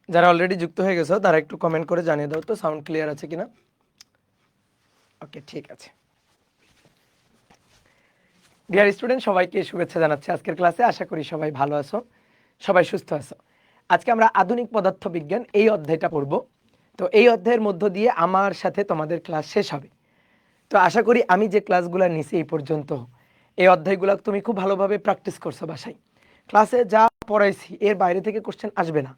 যারা অলরেডি যুক্ত হয়ে গেছো তারা একটু কমেন্ট করে জানিয়ে দাও তো সাউন্ড ক্লিয়ার আছে কিনা। ওকে, ঠিক আছে। ডিয়ার স্টুডেন্ট, সবাইকে শুভেচ্ছা জানাচ্ছি আজকের ক্লাসে। আশা করি সবাই ভালো আছো, সবাই সুস্থ আছো। আজকে আমরা আধুনিক পদার্থবিজ্ঞান এই অধ্যায়টা পড়ব। তো এই অধ্যায়ের মধ্য দিয়ে আমার সাথে তোমাদের ক্লাস শেষ হবে। তো আশা করি আমি যে ক্লাসগুলো নিছি এই পর্যন্ত, এই অধ্যায়গুলো তুমি খুব ভালোভাবে প্র্যাকটিস করছো বাসায়। ক্লাসে যা পড়াইছি এর বাইরে থেকে কোশ্চেন আসবে না,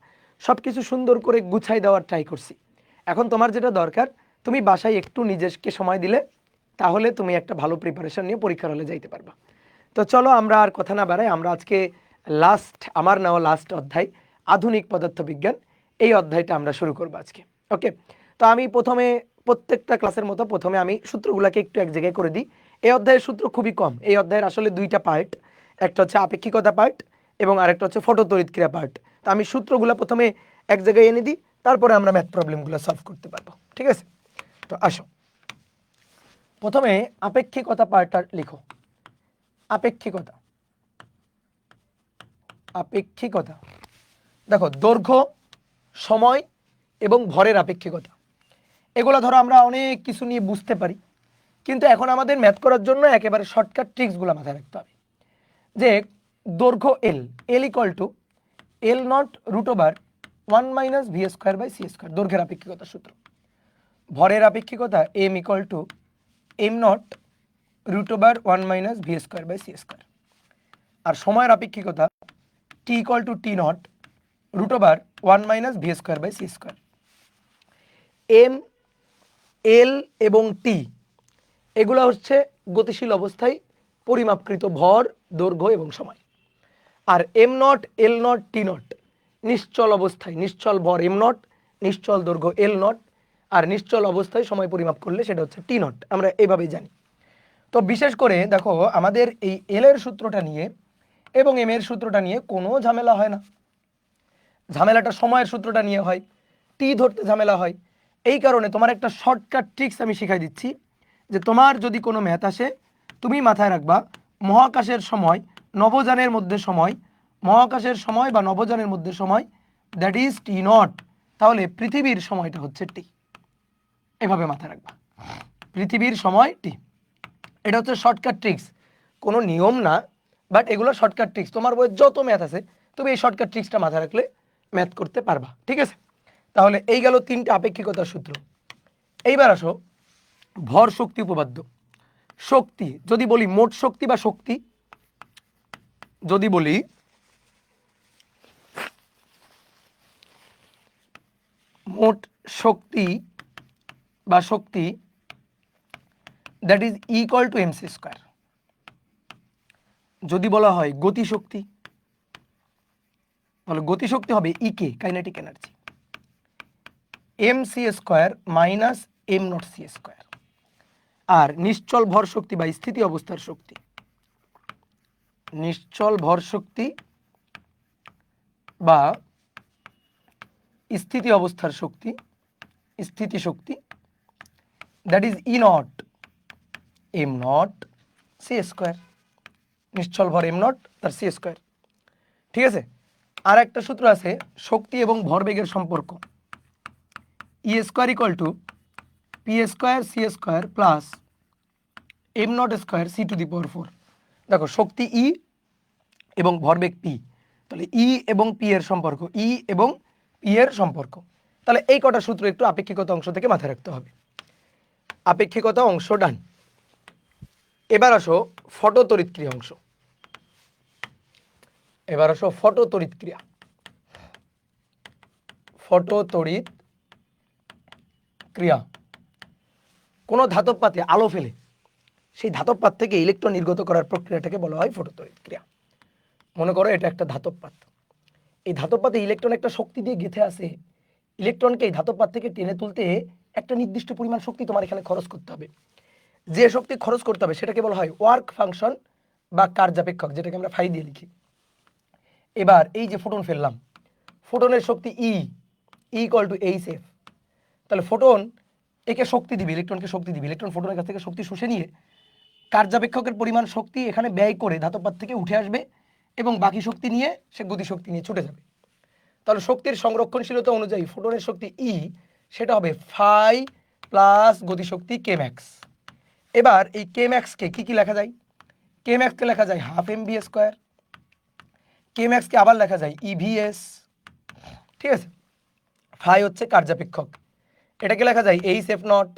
সব কিছু সুন্দর করে গুছাই দেওয়ার ট্রাই করছি। এখন তোমার যেটা দরকার, তুমি বাসায় একটু নিজেকে সময় দিলে তাহলে তুমি একটা ভালো প্রিপারেশন নিয়ে পরীক্ষার হলে যাইতে পারবা। তো চলো আমরা আর কথা না বাড়াই, আমরা আজকে আমার নেওয়া লাস্ট অধ্যায় আধুনিক পদার্থবিজ্ঞান, এই অধ্যায়টা আমরা শুরু করবো আজকে। ওকে, তো আমি প্রথমে প্রত্যেকটা ক্লাসের মতো প্রথমে আমি সূত্রগুলোকে একটু এক জায়গায় করে দিই। এই অধ্যায়ের সূত্র খুবই কম, এই অধ্যায়ের আসলে দুইটা পার্ট, একটা হচ্ছে আপেক্ষিকতা পার্ট এবং আরেকটা হচ্ছে ফটোতড়িৎক্রিয়া পার্ট। তো আমি সূত্রগুলো প্রথমে এক জায়গায় এনে দিই, তারপরে আমরা ম্যাথ প্রবলেমগুলো সলভ করতে পারবো। ঠিক আছে, তো আসো প্রথমে আপেক্ষিকতা পার্টটা লিখো। আপেক্ষিকতা, আপেক্ষিকতা দেখো, দৈর্ঘ্য, সময় এবং ভরের আপেক্ষিকতা। এগুলো ধরো আমরা অনেক কিছু নিয়ে বুঝতে পারি, কিন্তু এখন আমাদের ম্যাথ করার জন্য একেবারে শর্টকাট ট্রিক্সগুলো মাথায় রাখতে হবে। যে দৈর্ঘ্য L, L equal to L naught root over 1 - v² / c², দৈর্ঘ্যের আপেক্ষিকতা সূত্র। ভরের আপেক্ষিকতা M equal to M naught root over 1 - v² / c²। আর সময়ের আপেক্ষিকতা T equal to T naught root over 1 - v² / c²। M, L এবং টি এগুলো হচ্ছে গতিশীল অবস্থায় পরিমাপকৃত ভর, দৈর্ঘ্য এবং সময়। আর M nought, L nought, T nought নিশ্চল অবস্থায়, নিশ্চল ভর এম নট, নিশ্চল দৈর্ঘ্য এল নট, আর নিশ্চল অবস্থায় সময় পরিমাপ করলে সেটা হচ্ছে টি নট। আমরা এইভাবেই জানি। তো বিশেষ করে দেখো আমাদের এই এল এর সূত্রটা নিয়ে এবং এম এর সূত্রটা নিয়ে কোনো ঝামেলা হয় না। ঝামেলাটা সময়ের সূত্রটা নিয়ে হয়, টি ধরতে ঝামেলা হয়। এই কারণে তোমার একটা শর্টকাট ট্রিক্স আমি শিখাই দিচ্ছি, যে তোমার যদি কোনো ম্যাথ আসে তুমি মাথায় রাখবা মহাকাশের সময়, নবযানের মধ্যে সময়, মহাকাশের সময় বা নবযানের মধ্যে সময় দ্যাট ইজ টি নট, তাহলে পৃথিবীর সময়টা হচ্ছে টি। এভাবে মাথায় রাখবা, পৃথিবীর সময় টি। এটা হচ্ছে শর্টকাট ট্রিক্স, কোনো নিয়ম না, বাট এগুলো শর্টকাট ট্রিক্স। তোমার বইয়ে যত ম্যাথ আছে তুমি এই শর্টকাট ট্রিক্সটা মাথায় রাখলে ম্যাথ করতে পারবা। ঠিক আছে, তাহলে এই গেল তিনটে আপেক্ষিকতার সূত্র। এইবার আসো ভর, শক্তি, উপপাদ্য। শক্তি যদি বলি মোট শক্তি বা শক্তি, যদি বলি মোট শক্তি বা শক্তি that is equal to mc²। যদি বলা হয় গতিশক্তি, তাহলে গতিশক্তি হবে E K, kinetic energy, mc² minus M naught c²। আর নিশ্চল ভর শক্তি বা স্থিতি অবস্থার শক্তি, নিশ্চল ভর শক্তি বা স্থিতি অবস্থার শক্তি, স্থিতি শক্তি that is E naught M naught c²। নিশ্চল ভর এম নট তার c²। ঠিক আছে, আর একটা সূত্র আছে শক্তি এবং ভরবেগের সম্পর্ক, E² equal to p² c² plus am not square c⁴। দেখো শক্তি ই এবং ভরবেগ পি, তাহলে ই এবং পি এর সম্পর্ক, ই এবং পি এর সম্পর্ক। তাহলে এই কটা সূত্র একটু আপেক্ষিকতা অংশ থেকে মাথায় রাখতে হবে। আপেক্ষিকতা অংশ ডান। এবার আসো ফটোতড়িৎক্রিয়া অংশ। এবার আসো ফটোতড়িৎক্রিয়া। ফটোতড়িৎ ক্রিয়া, কোনো ধাতব পাত্রে আলো ফেলে সেই ধাতব পাত থেকে ইলেকট্রন নির্গত করার প্রক্রিয়াটাকে বলা হয় ফটোতড়িৎক্রিয়া। মনে করো এটা একটা ধাতব পাত, এই ধাতব পাতে ইলেকট্রন একটা শক্তি দিয়ে গেঁথে আছে, ইলেকট্রনকে এই ধাতব পাত থেকে টেনে তুলতে একটা নির্দিষ্ট পরিমাণ শক্তি তোমার এখানে খরচ করতে হবে। যে শক্তি খরচ করতে হবে সেটাকে বলা হয় ওয়ার্ক ফাংশন বা কার্যাপেক্ষক, যেটাকে আমরা ফাই দিয়ে লিখি। এবার এই যে ফোটন ফেললাম, ফোটনের শক্তি ই ইকুয়াল টু এইচ/এফ। তাহলে ফোটন একে শক্তি দিবে, ইলেকট্রনকে শক্তি দিবে, ইলেকট্রন ফোটনের কাছ থেকে শক্তি শুষে নিয়ে কার্যাপেক্ষকের পরিমাণ শক্তি এখানে ব্যয় করে ধাতব পাত থেকে উঠে আসবে এবং বাকি শক্তি নিয়ে সে গতিশক্তি নিয়ে ছুটে যাবে। তাহলে শক্তির সংরক্ষণশীলতা অনুযায়ী ফোটনের শক্তি ই সেটা হবে ফাই প্লাস গতিশক্তি কে ম্যাক্স। এবার এই কে ম্যাক্সকে কি লেখা যায়? কে ম্যাক্সকে লেখা যায় হাফ এম ভি স্কোয়ার, কে ম্যাক্সকে আবার লেখা যায় ইভিএস, ঠিক আছে। ফাই হচ্ছে কার্যাপেক্ষক, এটাকে লেখা যায় এইচ এফ নট,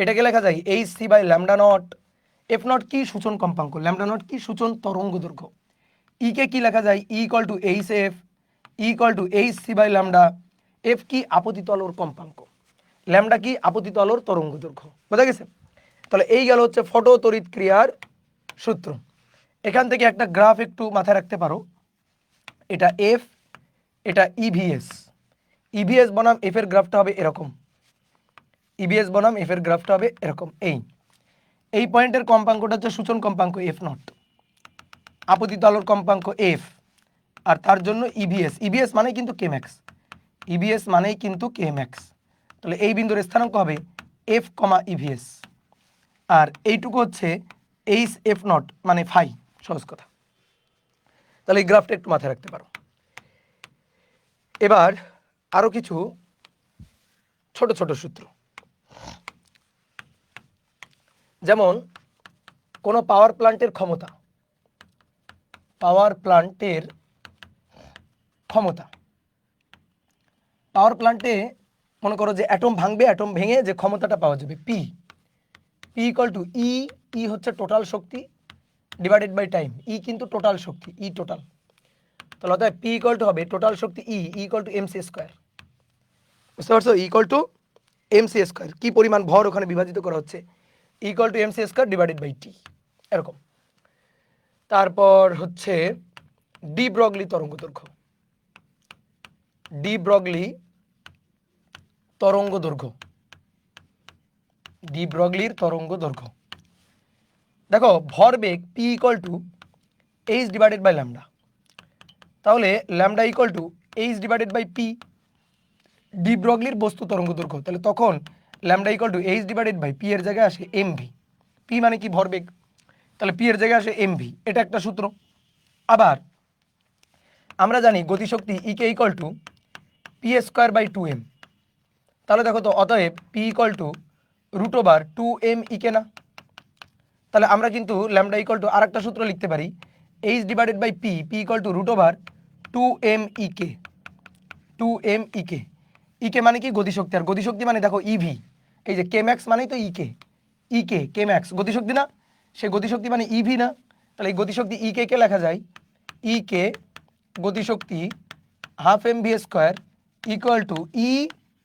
এটাকে লেখা যায় H C by lambda nought. F nought কি সূচন কম্পাঙ্ক, ল্যামডা নট কি সূচন তরঙ্গ দৈর্ঘ্য, ই কে কি লেখা যায় E equal to H F equal to H C by lambda. F কি আপতিত আলোর কম্পাঙ্ক, ল্যামডা কি আপতিত আলোর তরঙ্গ দৈর্ঘ্য। বোঝা গেছে? তাহলে এই গেল হচ্ছে ফটো তড়িৎ ক্রিয়ার সূত্র। এখান থেকে একটা গ্রাফ একটু মাথায় রাখতে পারো, এটা এফ, এটা ইভিএস। ইভিএস বনাম এফ এর গ্রাফটা হবে এরকম, ইভিএস বনাম এফ এর গ্রাফটা হবে এরকম। এই পয়েন্টের কম্পাঙ্কটা হচ্ছে সূচন কম্পাঙ্ক এফ নট, আপতিত আলোর কম্পাঙ্ক এফ, আর তার জন্য ইভিএস। ইভিএস মানেই কিন্তু কে ম্যাক্স, ইভিএস মানেই কিন্তু কে ম্যাক্স। তাহলে এই বিন্দুর স্থানাঙ্ক হবে এফ কমা ইভিএস, আর এইটুকু হচ্ছে এইচ এফ নট মানে ফাই, সহজ কথা। তাহলে এই গ্রাফটা একটু মাথায় রাখতে পারো। এবার আরো কিছু ছোট ছোট সূত্র, যেমন কোনো পাওয়ার প্ল্যান্টের ক্ষমতা, পাওয়ার প্ল্যান্টের ক্ষমতা, পাওয়ার প্ল্যান্টে মনে করো যে অ্যাটম ভাঙবে, অ্যাটম ভেঙে যে ক্ষমতাটা পাওয়া যাবে P, P equal to E, E হচ্ছে টোটাল শক্তি ডিভাইডেড বাই টাইম, ই কিন্তু টোটাল শক্তি, ই টোটাল। তাহলে অতএব পি ইকুয়াল টু হবে টোটাল শক্তি E equal to M C square. বুঝতে পারছো? Equal to M C square, কি পরিমাণ ভর ওখানে বিভাজিত করা হচ্ছে, equal to M C square divided by T, এরকম। তারপর হচ্ছে ডি ব্রগলি তরঙ্গ দৈর্ঘ্য, ডি ব্রগলি তরঙ্গ দৈর্ঘ্য, ডি ব্রগলির তরঙ্গ দৈর্ঘ্য। দেখো ভরবেগ P equal to H divided by lambda, তাহলে lambda equal to H divided by P, de ব্রগলির বস্তু তরঙ্গ দৈর্ঘ্য। তাহলে তখন lambda equal to H divided by P এর জায়গায় আসে এম ভি, পি মানে কি ভরবেগ, তাহলে পি এর জায়গায় আসে এম ভি, এটা একটা সূত্র। আবার আমরা জানি গতিশক্তি E K equal to P square by two M, তাহলে দেখো তো অতএব P equal to root over two M E K না, তাহলে আমরা কিন্তু ল্যামডা ইকুয়াল টু আরেকটা সূত্র লিখতে পারি H divided by P, P equal to root over two M E K, two M E K. E K মানে কি গতিশক্তি, আর গতিশক্তি মানে দেখো ইভি, এই যে কে ম্যাক্স মানেই তো ই কে, কে ম্যাক্স গতিশক্তি না, সে গতিশক্তি মানে ইভি না, তাহলে এই গতিশক্তি ই কে লেখা যায় ই কে গতিশক্তি half M V square equal to E,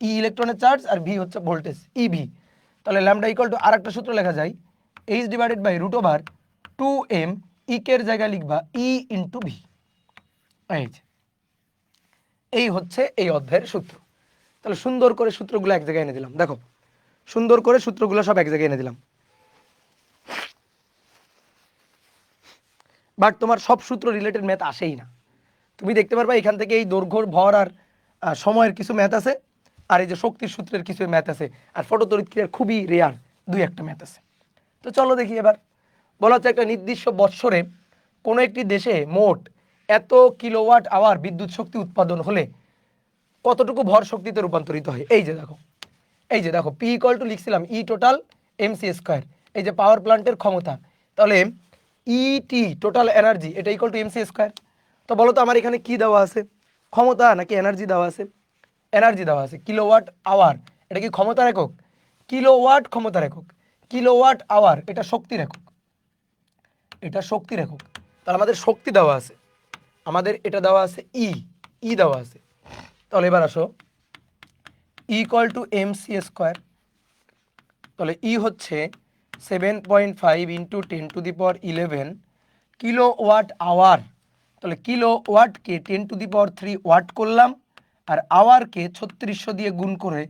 E ইলেকট্রনের চার্জ আর ভি হচ্ছে ভোল্টেজ ইভি। তাহলে ল্যামডা ইকুয়াল টু আর একটা সূত্র লেখা যায় H divided by root over two M, E K এর জায়গায় লিখবা ই ইন্টু ভি। এই হচ্ছে এই অধ্যায়ের সূত্র। তাহলে সুন্দর করে সূত্রগুলো এক জায়গায় এনে দিলাম, দেখো সুন্দর করে সূত্রগুলো সব এক জায়গায় এনে দিলাম। বাট তোমার সব সূত্র রিলেটেড ম্যাথ আসেই না, তুমি দেখতে পারবা এখান থেকে এই দৈর্ঘ্য ভর আর সময়ের কিছু ম্যাথ আছে, আর এই যে শক্তির সূত্রের কিছু ম্যাথ আছে, আর ফটো তড়িৎ ক্রিয়ার খুবই রেয়ার দুই একটা ম্যাথ আছে। তো চলো দেখি এবার। বলা হচ্ছে একটা নির্দিষ্ট বৎসরে কোনো একটি দেশে মোট এত কিলোওয়াট আওয়ার বিদ্যুৎ শক্তি উৎপাদন হলে কতটুকু ভর শক্তিতে রূপান্তরিত হয়। এই যে দেখো পি ইকুয়াল টু লিখছিলাম E total M C square, এই যে পাওয়ার প্ল্যান্টের ক্ষমতা, তাহলে ইটি টোটাল এনার্জি এটা equal to M C square. তো বলো তো আমার এখানে কি দেওয়া আছে, ক্ষমতা নাকি এনার্জি দেওয়া আছে? এনার্জি দেওয়া আছে, কিলোওয়াট আওয়ার, এটা কি ক্ষমতার একক? কিলোওয়াট ক্ষমতার একক, কিলোওয়াট আওয়ার এটা শক্তির একক, এটা শক্তির একক। তাহলে আমাদের শক্তি দেওয়া আছে, আমাদের এটা দেওয়া আছে ই দেওয়া আছে। তাহলে এবার আসো equal to M C square, তাহলে ই হচ্ছে 7.5 ইন্টু 10⁻11 কিলো ওয়াট আওয়ার। তাহলে কিলো ওয়াটকে 10⁻³ ওয়াট করলাম, আর আওয়ারকে 3600 দিয়ে গুণ করে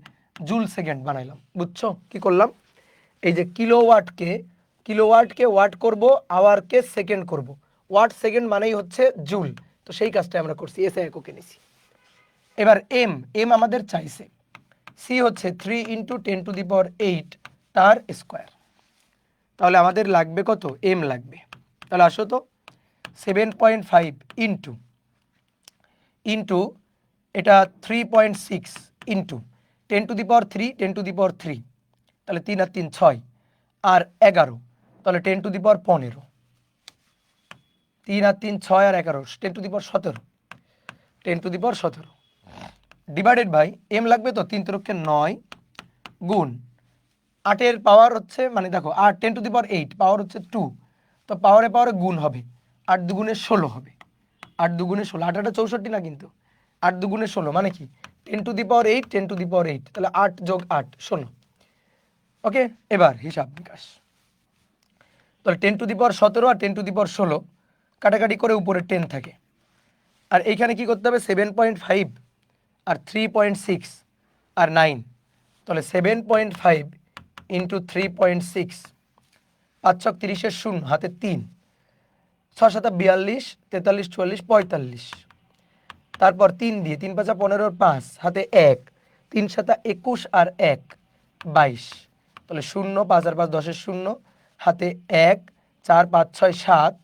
জুল সেকেন্ড বানাইলাম। বুঝছো কি করলাম? এই যে কিলোওয়াটকে ওয়াট করব, আওয়ারকে সেকেন্ড করব, ওয়াট সেকেন্ড মানেই হচ্ছে জুল, তো সেই কাজটা আমরা করছি, এসে এককে নিছি। এবার এম আমাদের চাইছে, সি হচ্ছে 3 ইন্টু 10⁸ তার স্কোয়ার। তাহলে আমাদের লাগবে কত? এম লাগবে। তাহলে আসো তো 7.5 ইন্টু এটা 3.6 ইন্টু 10⁻³ 10⁻³ তাহলে 3 আর 3 6 আর 11 তাহলে 10⁻15 3 আর 3 6 আর 11 10⁻17 10⁻17 ডিভাইডেড বাই এম লাগবে তো 3 × 9 গুণ 8-এর পাওয়ার হচ্ছে মানে দেখো 8 10⁻8 পাওয়ার হচ্ছে 2 তো পাওয়ারে পাওয়ারে গুণ হবে 8 দুগুণে 16 হবে 8 দুগুণে 16 8 8 64 না কিন্তু 8 দুগুণে 16 মানে কি 10⁻8 10⁻8 তাহলে 8 + 8 16 ওকে এবার হিসাব বিকাশ তাহলে 10⁻17 আর 10⁻16 কাটাকাটি করে উপরে 10 থাকে আর এইখানে কি করতে হবে 7.5 আর 3.6 আর 9 তাহলে 7.5 ইন্টু 3.6 5 ছক 30-এর 0 হাতে 3 6 7 42 43 44 45 তারপর 3 দিয়ে 3 5 15 5 হাতে 1 3 7 21 আর 1 22 তাহলে 0 5 আর 5 10-এর 0 হাতে 1 4 5 6 7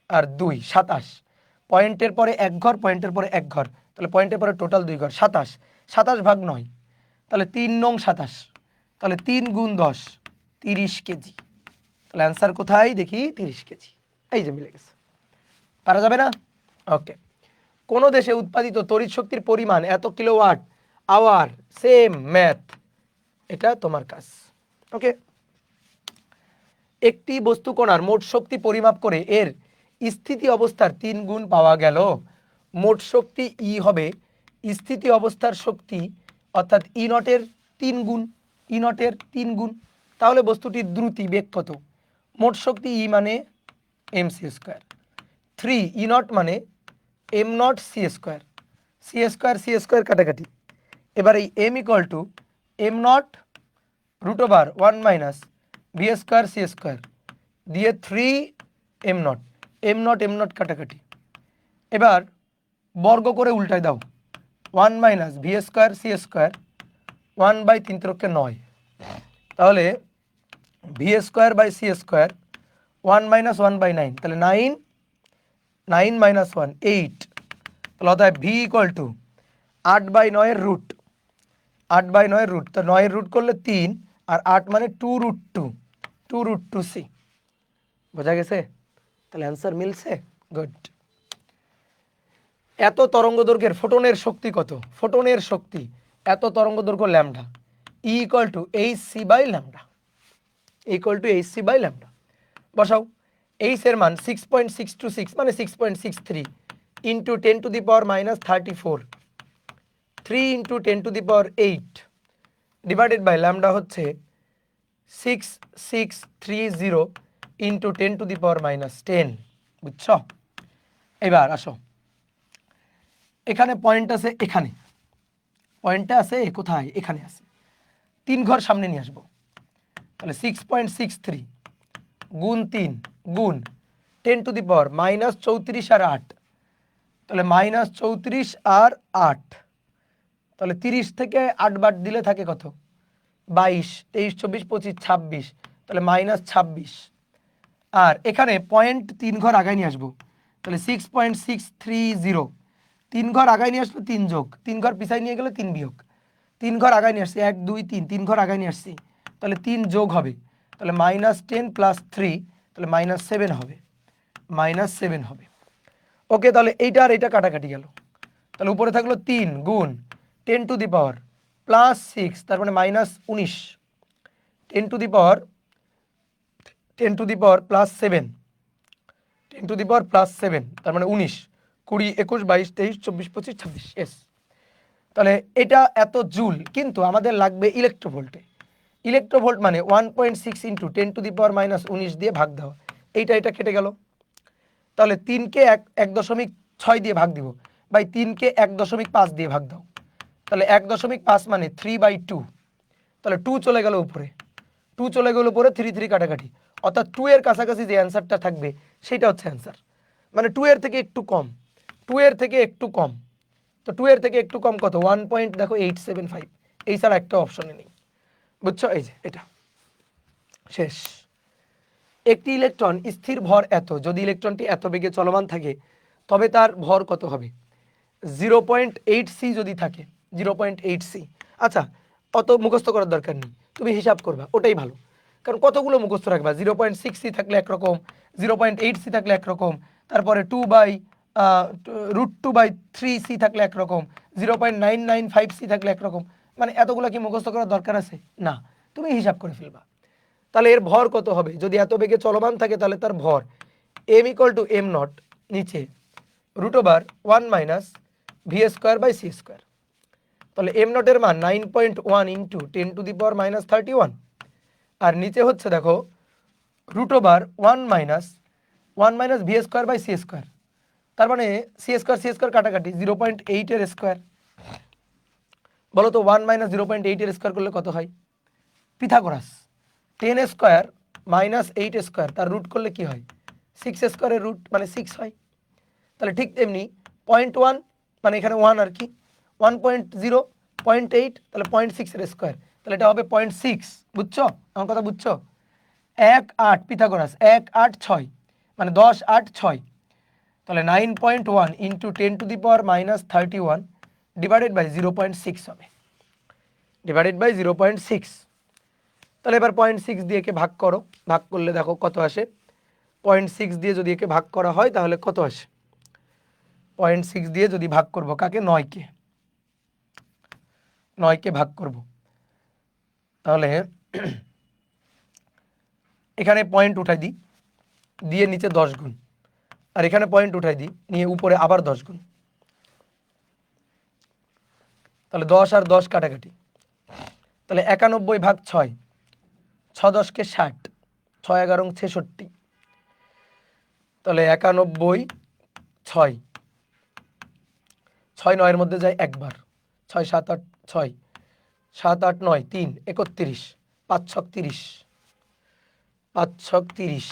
আর 2 27 পয়েন্টের পরে 1 ঘর পয়েন্টের পরে 1 ঘর তাহলে পয়েন্টের পরে টোটাল 2 ঘর 27 27 ভাগ 9 তাহলে 3 নং 27 তাহলে 3 গুণ 10 30 কেজি তাহলে অ্যান্সার কোথায় দেখি 30 কেজি এই যে মিলে গেছে পারা যাবে না ওকে কোন দেশে উৎপাদিত তড়িৎ শক্তির পরিমাণ এত কিলোওয়াট আওয়ার সেম ম্যাথ এটা তোমার কাজ ওকে একটি বস্তু কণার মোট শক্তি পরিমাপ করে এর স্থিতি অবস্থার 3 গুণ পাওয়া গেল মোট শক্তি ই হবে স্থিতি অবস্থার শক্তি অর্থাৎ ই নটের 3 গুণ ই নটের 3 গুণ তাহলে বস্তুটির দ্রুতি বেগ কত মোট শক্তি ই মানে mc², 3 ই নট মানে m0 c² কাটাকাটি এবার এই m = m0 √1 - v² c² দিয়ে 3 m0 কাটাকাটি এবার বর্গ করে উল্টায় দাও 1 - v² c² 1/3 × 9 তাহলে v² c² 1 - 1/9 তাহলে 9 9 - 1 8 তাহলে অতএব v = 8/9 এর রুট 8/9 এর রুট তো 9 এর রুট করলে 3 আর 8 মানে 2√2 বোঝা গেছে তাহলে অ্যান্সার মিলছে গুড এত তরঙ্গ দৈর্ঘ্যের ফোটনের শক্তি কত ফোটনের শক্তি এত তরঙ্গ দৈর্ঘ্য ল্যামডা E = hc/λ বসাও h এর মান 6.626 মানে 6.63 into 10⁻34 3 into 10⁸ divided by lambda হচ্ছে 6630 ইন্টু 10⁻10 বুঝছ এবার আসো এখানে পয়েন্ট আছে এখানে পয়েন্টটা আছে কোথায় এখানে আছে 3 ঘর সামনে নিয়ে আসবো তাহলে 6.63 গুণ 3 গুণ 10⁻−34 আর 8 তাহলে -34 আর 8 তাহলে 30 থেকে 8 বাদ দিলে থাকে কত 22 23 24 25 26 তাহলে -26 আর এখানে পয়েন্ট 3 ঘর আগায় নিয়ে আসবো তাহলে 6.630 3 ঘর আগায় নিয়ে আসলে 3 যোগ 3 ঘর পিছায় নিয়ে গেলে 3 বিয়োগ 3 ঘর আগায় নিয়ে আসছি 1 2 3 3 ঘর আগায় নিয়ে আসছি তাহলে 3 যোগ হবে তাহলে -10 + 3 তাহলে -7 হবে -7 হবে ওকে তাহলে এইটা আর এটা কাটাকাটি গেল তাহলে উপরে থাকলো 3 গুণ 10⁻6 তার মানে -19 10⁻7 তার মানে 19 20 21 22 23 24 25 26 এস তাহলে এটা এত জুল কিন্তু আমাদের লাগবে ইলেকট্রোভোল্ট মানে 1.6 ইন্টু 10⁻−19 দিয়ে ভাগ দেওয়া এটা কেটে গেল তাহলে 3কে 1.6 দিয়ে ভাগ দিব বাই 3কে 1.5 দিয়ে ভাগ দাও তাহলে 1.5 মানে 3/2 তাহলে 2 চলে গেল উপরে 2 চলে গেল উপরে 3 3 কাটাকাটি অর্থাৎ 2 এর কাছাকাছি যে অ্যান্সারটা থাকবে সেটা হচ্ছে অ্যান্সার মানে 2 এর থেকে একটু কম 2 এর থেকে একটু কম তো 2 এর থেকে একটু কম কত 1.875 এই ছাড়া একটা অপশনে নেই বুঝছো এই যে এটা শেষ একটি ইলেকট্রন স্থির ভর এত যদি ইলেকট্রনটি এত বেগে চলমান থাকে তবে তার ভর কত হবে 0.8 সি যদি থাকে, 0.8 সি, আচ্ছা অত মুখস্থ করার দরকার নেই, তুমি হিসাব করবা, ওটাই ভালো। কারণ কতগুলো মুখস্থ রাখবা, 0.6 সি থাকলে একরকম, 0.8 সি থাকলে একরকম, তারপরে 2/√2/3 সি থাকলে একরকম, 0.995 সি থাকলে একরকম, মানে এতগুলো কি মুখস্থ করার দরকার আছে? না, তুমি হিসাব করে ফেলবা। তাহলে এর ভর কত হবে? যদি এত বেগে চলমান থাকে তাহলে তার ভর m = m0 নিচে √1 - v²/c²। তাহলে m0 এর মান 9.1 × 10⁻³ 31, আর নিচে হচ্ছে দেখো √1 - 1 - v²/c²। তার মানে c² কাটাকাটি 0.8 এর স্কোয়ার। বলো তো 1 - 0.8 এর স্কোয়ার করলে কত হয়? পিথাগোরাস 10² - 8² তার রুট করলে কি হয়? 6² এর রুট মানে 6 হয়। তাহলে ঠিক তেমনি 0.1 মানে এখানে 1 আর কি, 1.0 0.8 তাহলে 0.6 এর স্কোয়ার, তাহলে এটা হবে 0.6। বুঝছো আমার কথা? বুঝছো? 1 8 পিথাগোরাস 1 8 6 মানে 10 8 6, তাহলে 9.1 × 10⁻³ ডিভাইডেড বাই 0.6 হবে, ডিভাইডেড বাই 0.6। তাহলে এবার 0.6 দিয়ে একে ভাগ করো, ভাগ করলে দেখো কত আসে। 0.6 দিয়ে যদি একে ভাগ করা হয় তাহলে কত আসে? 0.6 দিয়ে যদি ভাগ করব কাকে? 9কে, 9কে ভাগ করব, তাহলে এখানে পয়েন্ট উঠাই দিই, দিয়ে নিচে 10 গুণ, আর এখানে পয়েন্ট উঠাই দিই, নিয়ে উপরে আবার 10 গুণ, তাহলে 10 আর 10 কাটাকাটি, তাহলে 91/6, 6 10 = 60, 6 11 66, তাহলে 91 6, 6 9 এর মধ্যে যায় একবার, 6 7 8 6, 7 8 9 3 31, 5 6 30, 5 6 30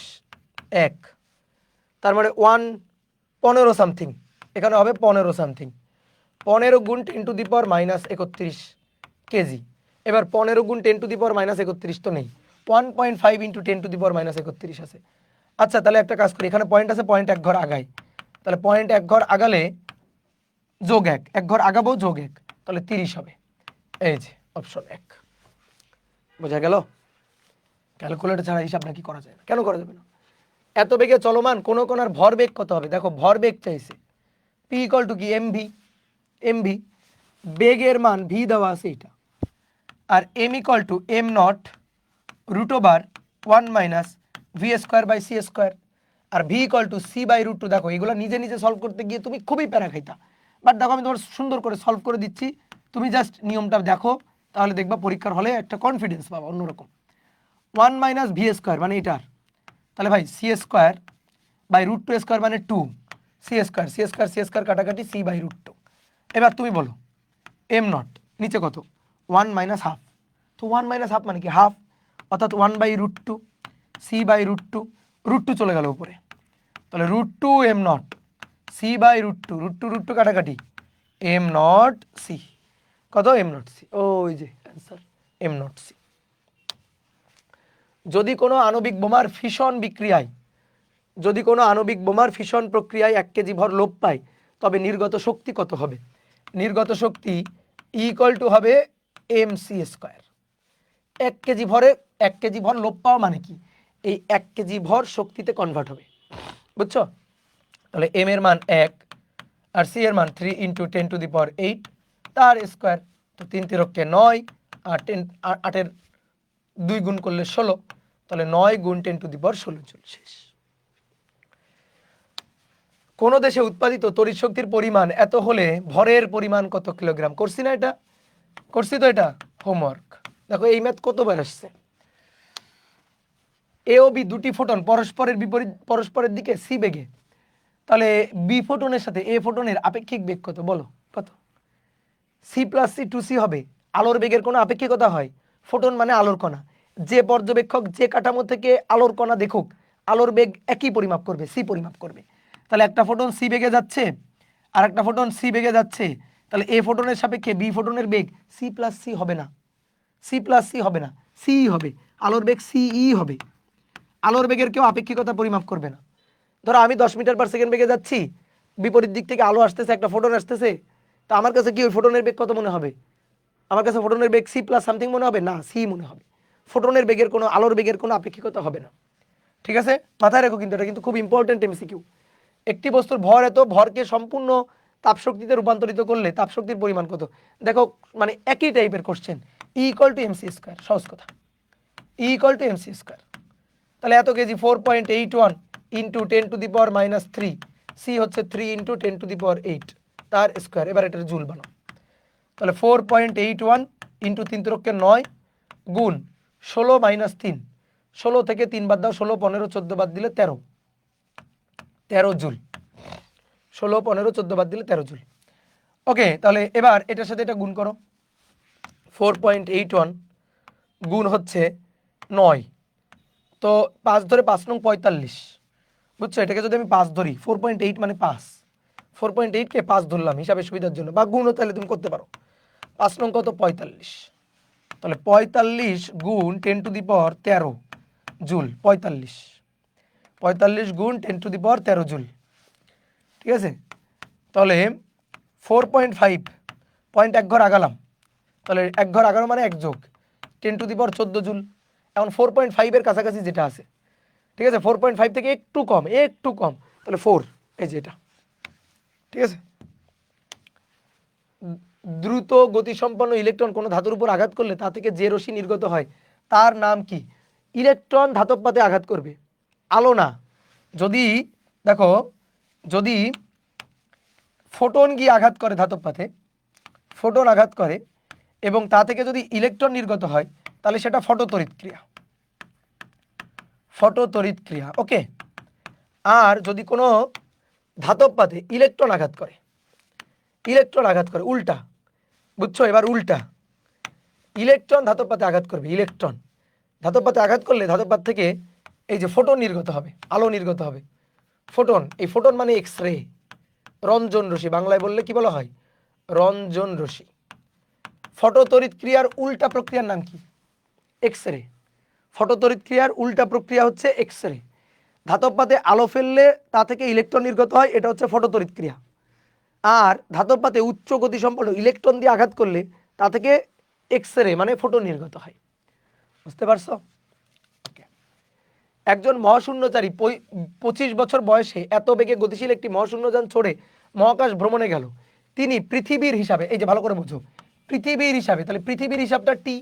1, তার মানে 15 সামথিং, এখানে হবে 15 সামথিং, 15 গুণ 10⁻³ কেজি। এবার 15 গুণ 10⁻³ তো নেই, 1.5 × 10⁻³ আছে। আচ্ছা তাহলে একটা কাজ করি, এখানে পয়েন্ট আছে, পয়েন্ট এক ঘর আগাই, তাহলে পয়েন্ট এক ঘর আগালে যোগ 1, এক ঘর আগাবো যোগ 1, তাহলে 30 হবে। এই যে অপশন 1, বোঝা গেল? ক্যালকুলেটর ছাড়া হিসাব নাকি করা যায় না? কেন করা যাবে না? এত বেগে চলমান কোন কোনার ভর বেগ কত হবে? দেখো ভর বেগ চাইছে, p = কি mv, বেগের মান v দেওয়া আছে এটা, আর m = m0 √1 - v²/c², আর v = c/√2। দেখো এগুলো নিজে নিজে সলভ করতে গিয়ে তুমি খুবই প্যারা খাইতা, বাট দেখো আমি তোমার সুন্দর করে সলভ করে দিচ্ছি, তুমি জাস্ট নিয়মটা দেখো, তাহলে দেখবা পরীক্ষার হলে একটা কনফিডেন্স পাবা অন্যরকম। 1 - v² মানে এটার, তাহলে ভাই c²/√2² মানে 2, c² কাটাকাটি c/√2। এবার তুমি বলো m0 নিচে কত? 1 - ½ তো 1 - ½ মানে কি হাফ, অর্থাৎ 1/√2 c/√2, √2 চলে গেল উপরে, তাহলে √2 m0 c/√2, √2 কাটাকাটি m0 c, কত? m0 c, ওই যে অ্যান্সার m0 c। যদি কোনো আণবিক বোমার ফিশন বিক্রিয়ায়, যদি কোনো আণবিক বোমার ফিশন প্রক্রিয়ায় 1 কেজি ভর লোপ পায় তবে নির্গত শক্তি কত হবে? নির্গত শক্তি = হবে mc²। 1 কেজি ভরে 1 কেজি ভর লোপ পাওয়া মানে কি? এই 1 কেজি ভর শক্তিতে কনভার্ট হবে, বুঝছো? তাহলে m এর মান 1 আর c এর মান 3 × 10⁸ তার স্কোয়ার, তো 3 × 3 = 9, আর 8 এর 2 গুণ করলে 16, তাহলে 9 × 10⁻16 শেষ। কোন দেশে উৎপাদিত তড়িৎ শক্তির পরিমাণ এত হলে ভরের পরিমাণ কত কিলোগ্রাম? করছি না এটা? করছি তো এটা হোমওয়ার্ক। দেখো এই ম্যাথ কতবার আসছে। এ ও বি দুটি ফোটন পরস্পরের বিপরীত, পরস্পরের দিকে সি বেগে, তাহলে বি ফোটনের সাথে এ ফোটনের আপেক্ষিক বেগ কত? বলো কত? c + c 2c হবে। আলোর বেগের কোনো আপেক্ষিকতা হয়? ফোটন মানে আলোর কণা, যে পর্যবেক্ষক যে কাঠামো থেকে আলোর কণা দেখুক আলোর বেগ একই পরিমাপ করবে, সি পরিমাপ করবে। তাহলে একটা ফোটন সি বেগে যাচ্ছে আর একটা ফোটন সি বেগে যাচ্ছে, তাহলে এ ফোটনের সাপেক্ষে বি ফোটনের বেগ c + c হবে না, c + c হবে না, সি হবে, আলোর বেগ সিই হবে। আলোর বেগের কেউ আপেক্ষিকতা পরিমাপ করবে না। ধরো আমি 10 মিটার/সেকেন্ড বেগে যাচ্ছি, বিপরীত দিক থেকে আলো আসতেছে, একটা ফোটন আসতেছে, তা আমার কাছে কি ওই ফোটনের বেগ কত মনে হবে? আমার কাছে ফোটনের বেগ সি প্লাস সামথিং মনে হবে না, সি মনে হবে। ফোটনের বেগের কোনো, আলোর বেগের কোনো আপেক্ষিকতা হবে না। ঠিক আছে, মাথায় রেখো কিন্তু, এটা কিন্তু খুব ইম্পর্টেন্ট এমসিকিউ। একটি বস্তুর ভর এত, ভরকে সম্পূর্ণ তাপশক্তিতে রূপান্তরিত করলে তাপশক্তির পরিমাণ কত? দেখো মানে একই টাইপের question, E equal to MC square, সহজ কথা, ই ইকুয়াল টু এমসি স্কোয়ার। তাহলে এত কেজি 4.81 ইন্টু 10⁻³ সি হচ্ছে 3 ইন্টু 10⁸ তার স্কোয়ার। এবার এটার জুল বানাও। তাহলে 4.81 ইন্টু 3×9 গুণ 16 - 3, 16 থেকে 3 বাদ দাও, 16, 15, 14 বাদ দিলে 13 জুল। 16, 15, 14 বাদ দিলে 13 জুল। ওকে, তাহলে এবার এটার সাথে এটা গুণ করো। 4.81 গুণ হচ্ছে 9, তো 5 ধরে 5 নং 45, বুঝছো? এটাকে যদি আমি 5 ধরি, 4.8 মানে 5, 4.8কে 5 ধরলাম হিসাবে সুবিধার জন্য, বা গুণও তাহলে তুমি করতে পারো। 5 নং কত? 45। তাহলে 45 গুণ 10⁻13 জুল, 45 গুণ 10⁻13 জুল। ঠিক আছে, তাহলে 4.5 পয়েন্ট এক ঘর আগালাম, তাহলে এক ঘর আগানো মানে 1 যোগ 10⁻14 জুল। এখন 4.5-এর কাছাকাছি যেটা আছে, ঠিক আছে, 4.5 থেকে একটু কম, একটু কম, তাহলে 4, এই যে এটা। ঠিক আছে, দ্রুত গতিসম্পন্ন ইলেকট্রন কোনো ধাতুর উপর আঘাত করলে তা থেকে যে রশ্মি নির্গত হয় তার নাম কি? ইলেকট্রন ধাতব পাতে আঘাত করবে, আলো না। যদি দেখো, যদি ফোটন গিয়ে আঘাত করে ধাতব পাতে, ফোটন আঘাত করে এবং তা থেকে যদি ইলেকট্রন নির্গত হয় তাহলে সেটা ফটোতড়িৎ ক্রিয়া, ফটোতড়িৎ ক্রিয়া। ওকে, আর যদি কোনো ধাতব পাতে ইলেকট্রন আঘাত করে, ইলেকট্রন আঘাত করে উল্টা, বুঝছো? এবার উল্টা, ইলেকট্রন ধাতব পাতে আঘাত করবে, ইলেকট্রন ধাতব পাতে আঘাত করলে ধাতব পাত থেকে এই যে ফোটন নির্গত হবে, আলো নির্গত হবে। ফোটন, এই ফোটন মানে এক্স রে, রঞ্জন রশ্মি, বাংলায় বললে কি বলা হয়? রঞ্জন রশ্মি। ফটোতড়িৎ ক্রিয়ার উল্টা প্রক্রিয়ার নাম কি? X ray. ফটোতড়িৎ ক্রিয়ার উল্টা প্রক্রিয়া হচ্ছে এক্স রে। ধাতব পাতে আলো ফেললে তা থেকে ইলেকট্রন নির্গত হয়, এটা হচ্ছে ফটোতড়িৎ ক্রিয়া। আর ধাতব পাতে উচ্চ গতি সম্পন্ন ইলেকট্রন দিয়ে আঘাত করলে তা থেকে এক্স রে মানে ফোটন নির্গত হয়। বুঝতে পারছো? একজন মহাশূন্যচারী 25 বছর বয়সে এত বেগে গতিশীল একটি মহাশূন্যযান ছড়ে মহাকাশ ভ্রমণে গেল। তিনি পৃথিবীর হিসাবে, এই যে ভালো করে বুঝো, পৃথিবীর হিসাবে, তাহলে পৃথিবীর হিসাবটা টি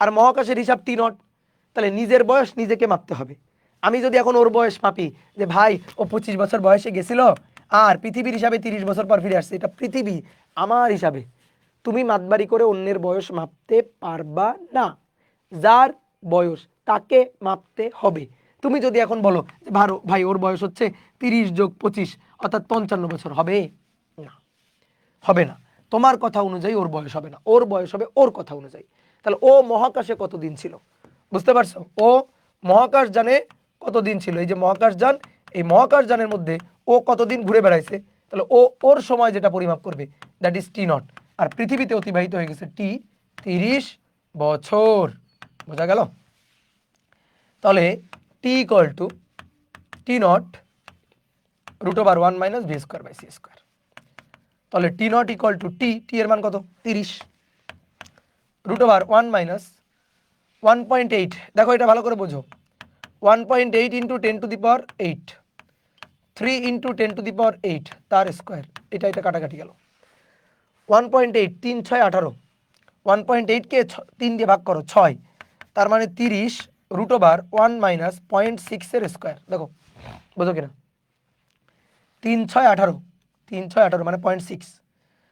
আর মহাকাশের হিসাব টি নট, তাহলে নিজের বয়স নিজেকে মাপতে হবে। আমি যদি এখন ওর বয়স মাপি যে ভাই ও 25 বছর বয়সে গেছিল আর পৃথিবীর হিসাবে 30 বছর পর ফিরে আসছে, এটা পৃথিবী আমার হিসাবে। তুমি মাতবাড়ি করে অন্যের বয়স মাপতে পারবা না, যার বয়স তাকে মাপতে হবে। তুমি যদি এখন বলো যে ভাই ওর বয়স হচ্ছে 30 যোগ 25 অর্থাৎ 55 বছর, হবে না, হবে না। তোমার কথা অনুযায়ী ওর বয়স হবে না, ওর বয়স হবে ওর কথা অনুযায়ী। তাহলে ও মহাকাশে কতদিন ছিল, বুঝতে পারছো? ও মহাকাশ যানে কতদিন ছিল, এই যে মহাকাশ যান, এই মহাকাশ যানের মধ্যে ও কতদিন ঘুরে বেড়াইছে, তাহলে ও ওর সময় যেটা পরিমাপ করবে দ্যাট ইজ টি নট। আর পৃথিবীতে অতিবাহিত হয়ে গেছে টি 30 বছর। বোঝা গেল? তাহলে T equal to T naught √1 - v²/c²। তাহলে T naught equal to T, T এর মান কত? 30 √1 - 1.8। দেখো এটা ভালো করে বোঝো, 1.8 ইন্টু 10⁸8, 3 ইন্টু 10⁸8 তার স্কোয়ার। এটা কাটাকাটি গেল। 1.8, 3 × 6 = 18, 1.8কে 3 দিয়ে ভাগ করো 6, তার মানে 30 √1 - 0.6 এর স্কোয়ার। দেখো বোঝো কিনা? 3 × 6 = 18, 3 × 6 = 18 মানে 0.6,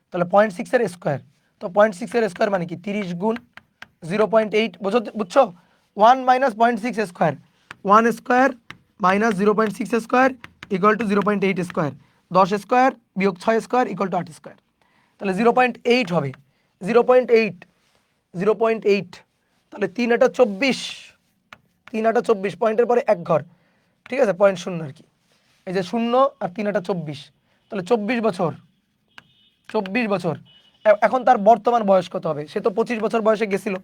তাহলে 0.6 এর স্কোয়ার। তো 0.6 এর স্কোয়ার মানে কি? 30 গুণ 0.8, বুঝছো? 1 - 0.6 square, 1 square minus 0.6 square equal two 0.8 square, 10 square বিয়োগ 6 স্কোয়ার ইকুয়াল টু 8 স্কোয়ার। তাহলে 0.8 হবে, 0.8, তাহলে 3 × 8 = 24, 3 × 8 = 24, পয়েন্টের পরে এক ঘর, ঠিক আছে, পয়েন্ট শূন্য আর কি, এই যে 0 আর 3 × 8 = 24, তাহলে 24 বছর, 24 বছর। এখন তার বর্তমান বয়স কত হবে? সে তো 25 বছর বয়সে গেছিল,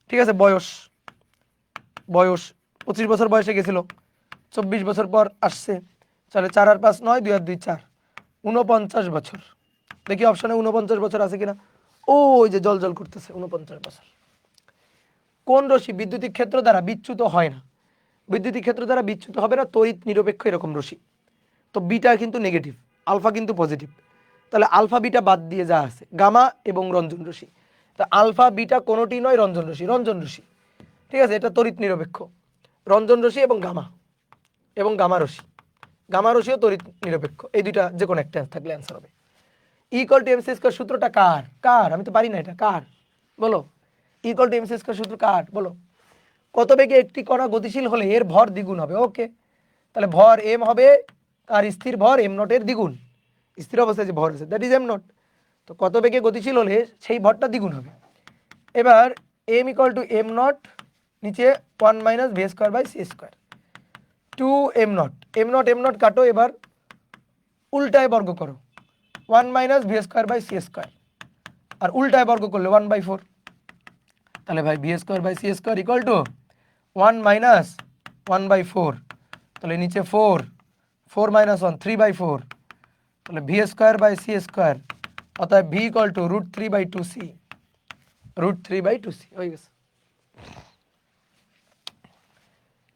ঠিক আছে, বয়স 25 বছর বয়সে গেছিল, 24 বছর পর আসছে, তাহলে 4 আর 5 9, 2 আর 2 4, 49 বছর। দেখি অপশনে 49 বছর আছে কিনা। ওই যে জল জল করতেছে 49 বছর। কোন রশ্মি বিদ্যুতিক ক্ষেত্র দ্বারা বিচ্যুত হয় না? বিদ্যুতিক ক্ষেত্র দ্বারা বিচ্যুত হবে না, তড়িৎ নিরপেক্ষ এরকম রশ্মি। তো বিটা কিন্তু নেগেটিভ, আলফা কিন্তু পজিটিভ। তাহলে আলফা বিটা বাদ দিয়ে যা আছে গামা এবং রঞ্জন রশ্মি। তা আলফা বিটা কোনোটি নয় রঞ্জন রশ্মি, রঞ্জন রশ্মি। ঠিক আছে, এটা তড়িৎ নিরপেক্ষ। রঞ্জন রশ্মি এবং গামা রশ্মি। গামা রশ্মিও তড়িৎ নিরপেক্ষ। এই দুইটা যে কোনো একটা থাকলে অ্যান্সার হবে। ইকুয়াল টু এমসি স্কয়ার সূত্রটা কার? কার? আমি তো পারি না এটা, কার বলো? ইকুয়াল টু এমসি স্কয়ার সূত্র কার বলো? কত বেগে একটি কণা গতিশীল হলে এর ভর দ্বিগুণ হবে? ওকে, তাহলে ভর এম হবে আর স্থির ভর এম নট এর দ্বিগুণ। স্থির অবস্থায় যে ভর আছে দ্যাট ইজ এম নট। তো কত বেগে গতিশীল হলে সেই ভরটা দ্বিগুণ হবে। এবার M equal to M naught, নিচে 1 minus V square by C square, 2 M naught কাটো, এবার উল্টায় বর্গ করো, 1 minus V square by C square, আর উল্টায় বর্গ করলে 1/4। তাহলে ভাই V square by C square equal to 1 মাইনাস 1/4। তাহলে নিচে 4 মাইনাস 1 3/4। তাহলে V square by C square, অর্থাৎ V equal to √3/2c, √3/2c হয়ে গেছে।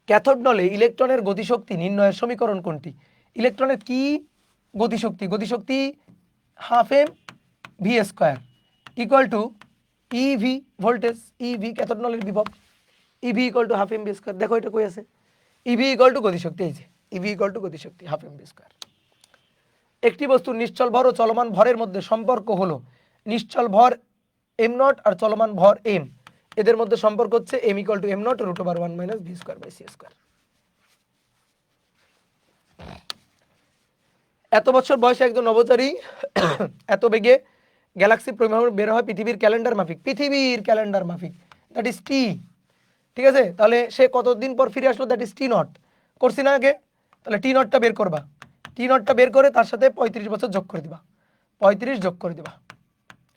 ক্যাথোড নলে ইলেকট্রনের গতিশক্তি নির্ণয়ের সমীকরণ কোনটি? ইলেকট্রনের কি গতিশক্তি? গতিশক্তি half M V square equal to eV voltage, eV cathode নলের বিভব, eV equal to half M V square. দেখো এটা কই আছে? ইভি ইকুয়াল টু গতিশক্তি, এই যে ইভি ইকুয়াল টু গতিশক্তি হাফ এম ভি স্কোয়ার। একটি বস্তুর নিশ্চল ভর ও চলমান ভরের মধ্যে সম্পর্ক হলো নিশ্চল ভর এম নট আর চলমান ভর এম, এদের মধ্যে সম্পর্ক হচ্ছে M equal to M nought √1 minus V square by C square. এত বছর বয়সে একজন নভোচারী এত বেগে গ্যালাক্সি পরিভ্রমণ বের হয় পৃথিবীর ক্যালেন্ডার মাফিক, পৃথিবীর ক্যালেন্ডার মাফিক, দ্যাট ইজ টি। ঠিক আছে, তাহলে সে কতদিন পর ফিরে আসলো? That is T not. করছি না আগে? তাহলে টি নটটা বের করবা, টি নটটা বের করে তার সাথে 35 বছর যোগ করে দিবা, 35 যোগ করে দিবা।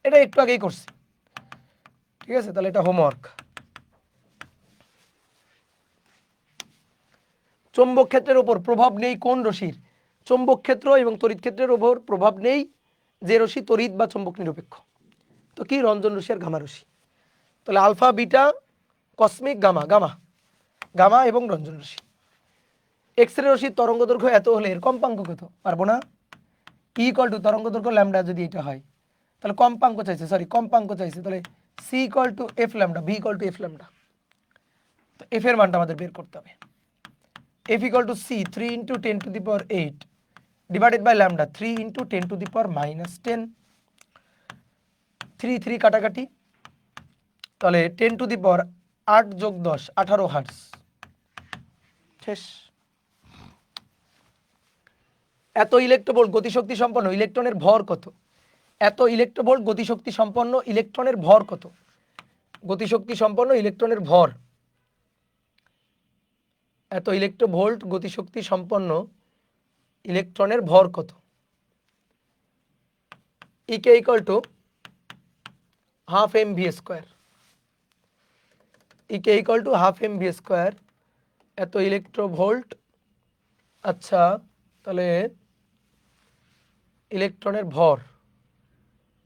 এটা একটু আগেই করছি। ঠিক আছে, তাহলে এটা হোমওয়ার্ক। চৌম্বক ক্ষেত্রের উপর প্রভাব নেই কোন রশ্মির? চৌম্বক ক্ষেত্র এবং তড়িৎ ক্ষেত্রের উপর প্রভাব নেই যে রশ্মি তড়িৎ বা চৌম্বক নিরপেক্ষ। তো কি? রঞ্জন রশ্মি আর গামা রশ্মি। তাহলে alpha beta cosmic gamma, gamma এবং রঞ্জন রশ্মি। এক্স রে রশ্মির তরঙ্গ দৈর্ঘ্য এত হলে এর কম্পাঙ্ক কত? পারবো না। ই ইকুয়াল টু তরঙ্গ দৈর্ঘ্য ল্যামডা, যদি এটা হয় তাহলে কম্পাঙ্ক চাইছে, তাহলে C equal to F lambda, V equal to F lambda. তো এফ এর মানটা আমাদের বের করতে হবে। F equal to C 3 × 10⁸ divided by lambda 3 × 10⁻−10। 3 3 কাটাকাটি, তাহলে 10⁸8 + 10 18 হার্টজ। শেষ। এত ইলেকট্রোভোল্ট গতিশক্তি সম্পন্ন ইলেকট্রনের ভর কত? এত ইলেকট্রোভোল্ট গতিশক্তি সম্পন্ন ইলেকট্রনের ভর কত? গতিশক্তি সম্পন্ন ইলেকট্রনের ভর, এত ইলেকট্রোভোল্ট গতিশক্তি সম্পন্ন ইলেকট্রনের ভর কত? E K equal to half M V square, E K equal to half M V square. এত ইলেকট্রোভোল্ট, আচ্ছা তাহলে ইলেকট্রনের ভর,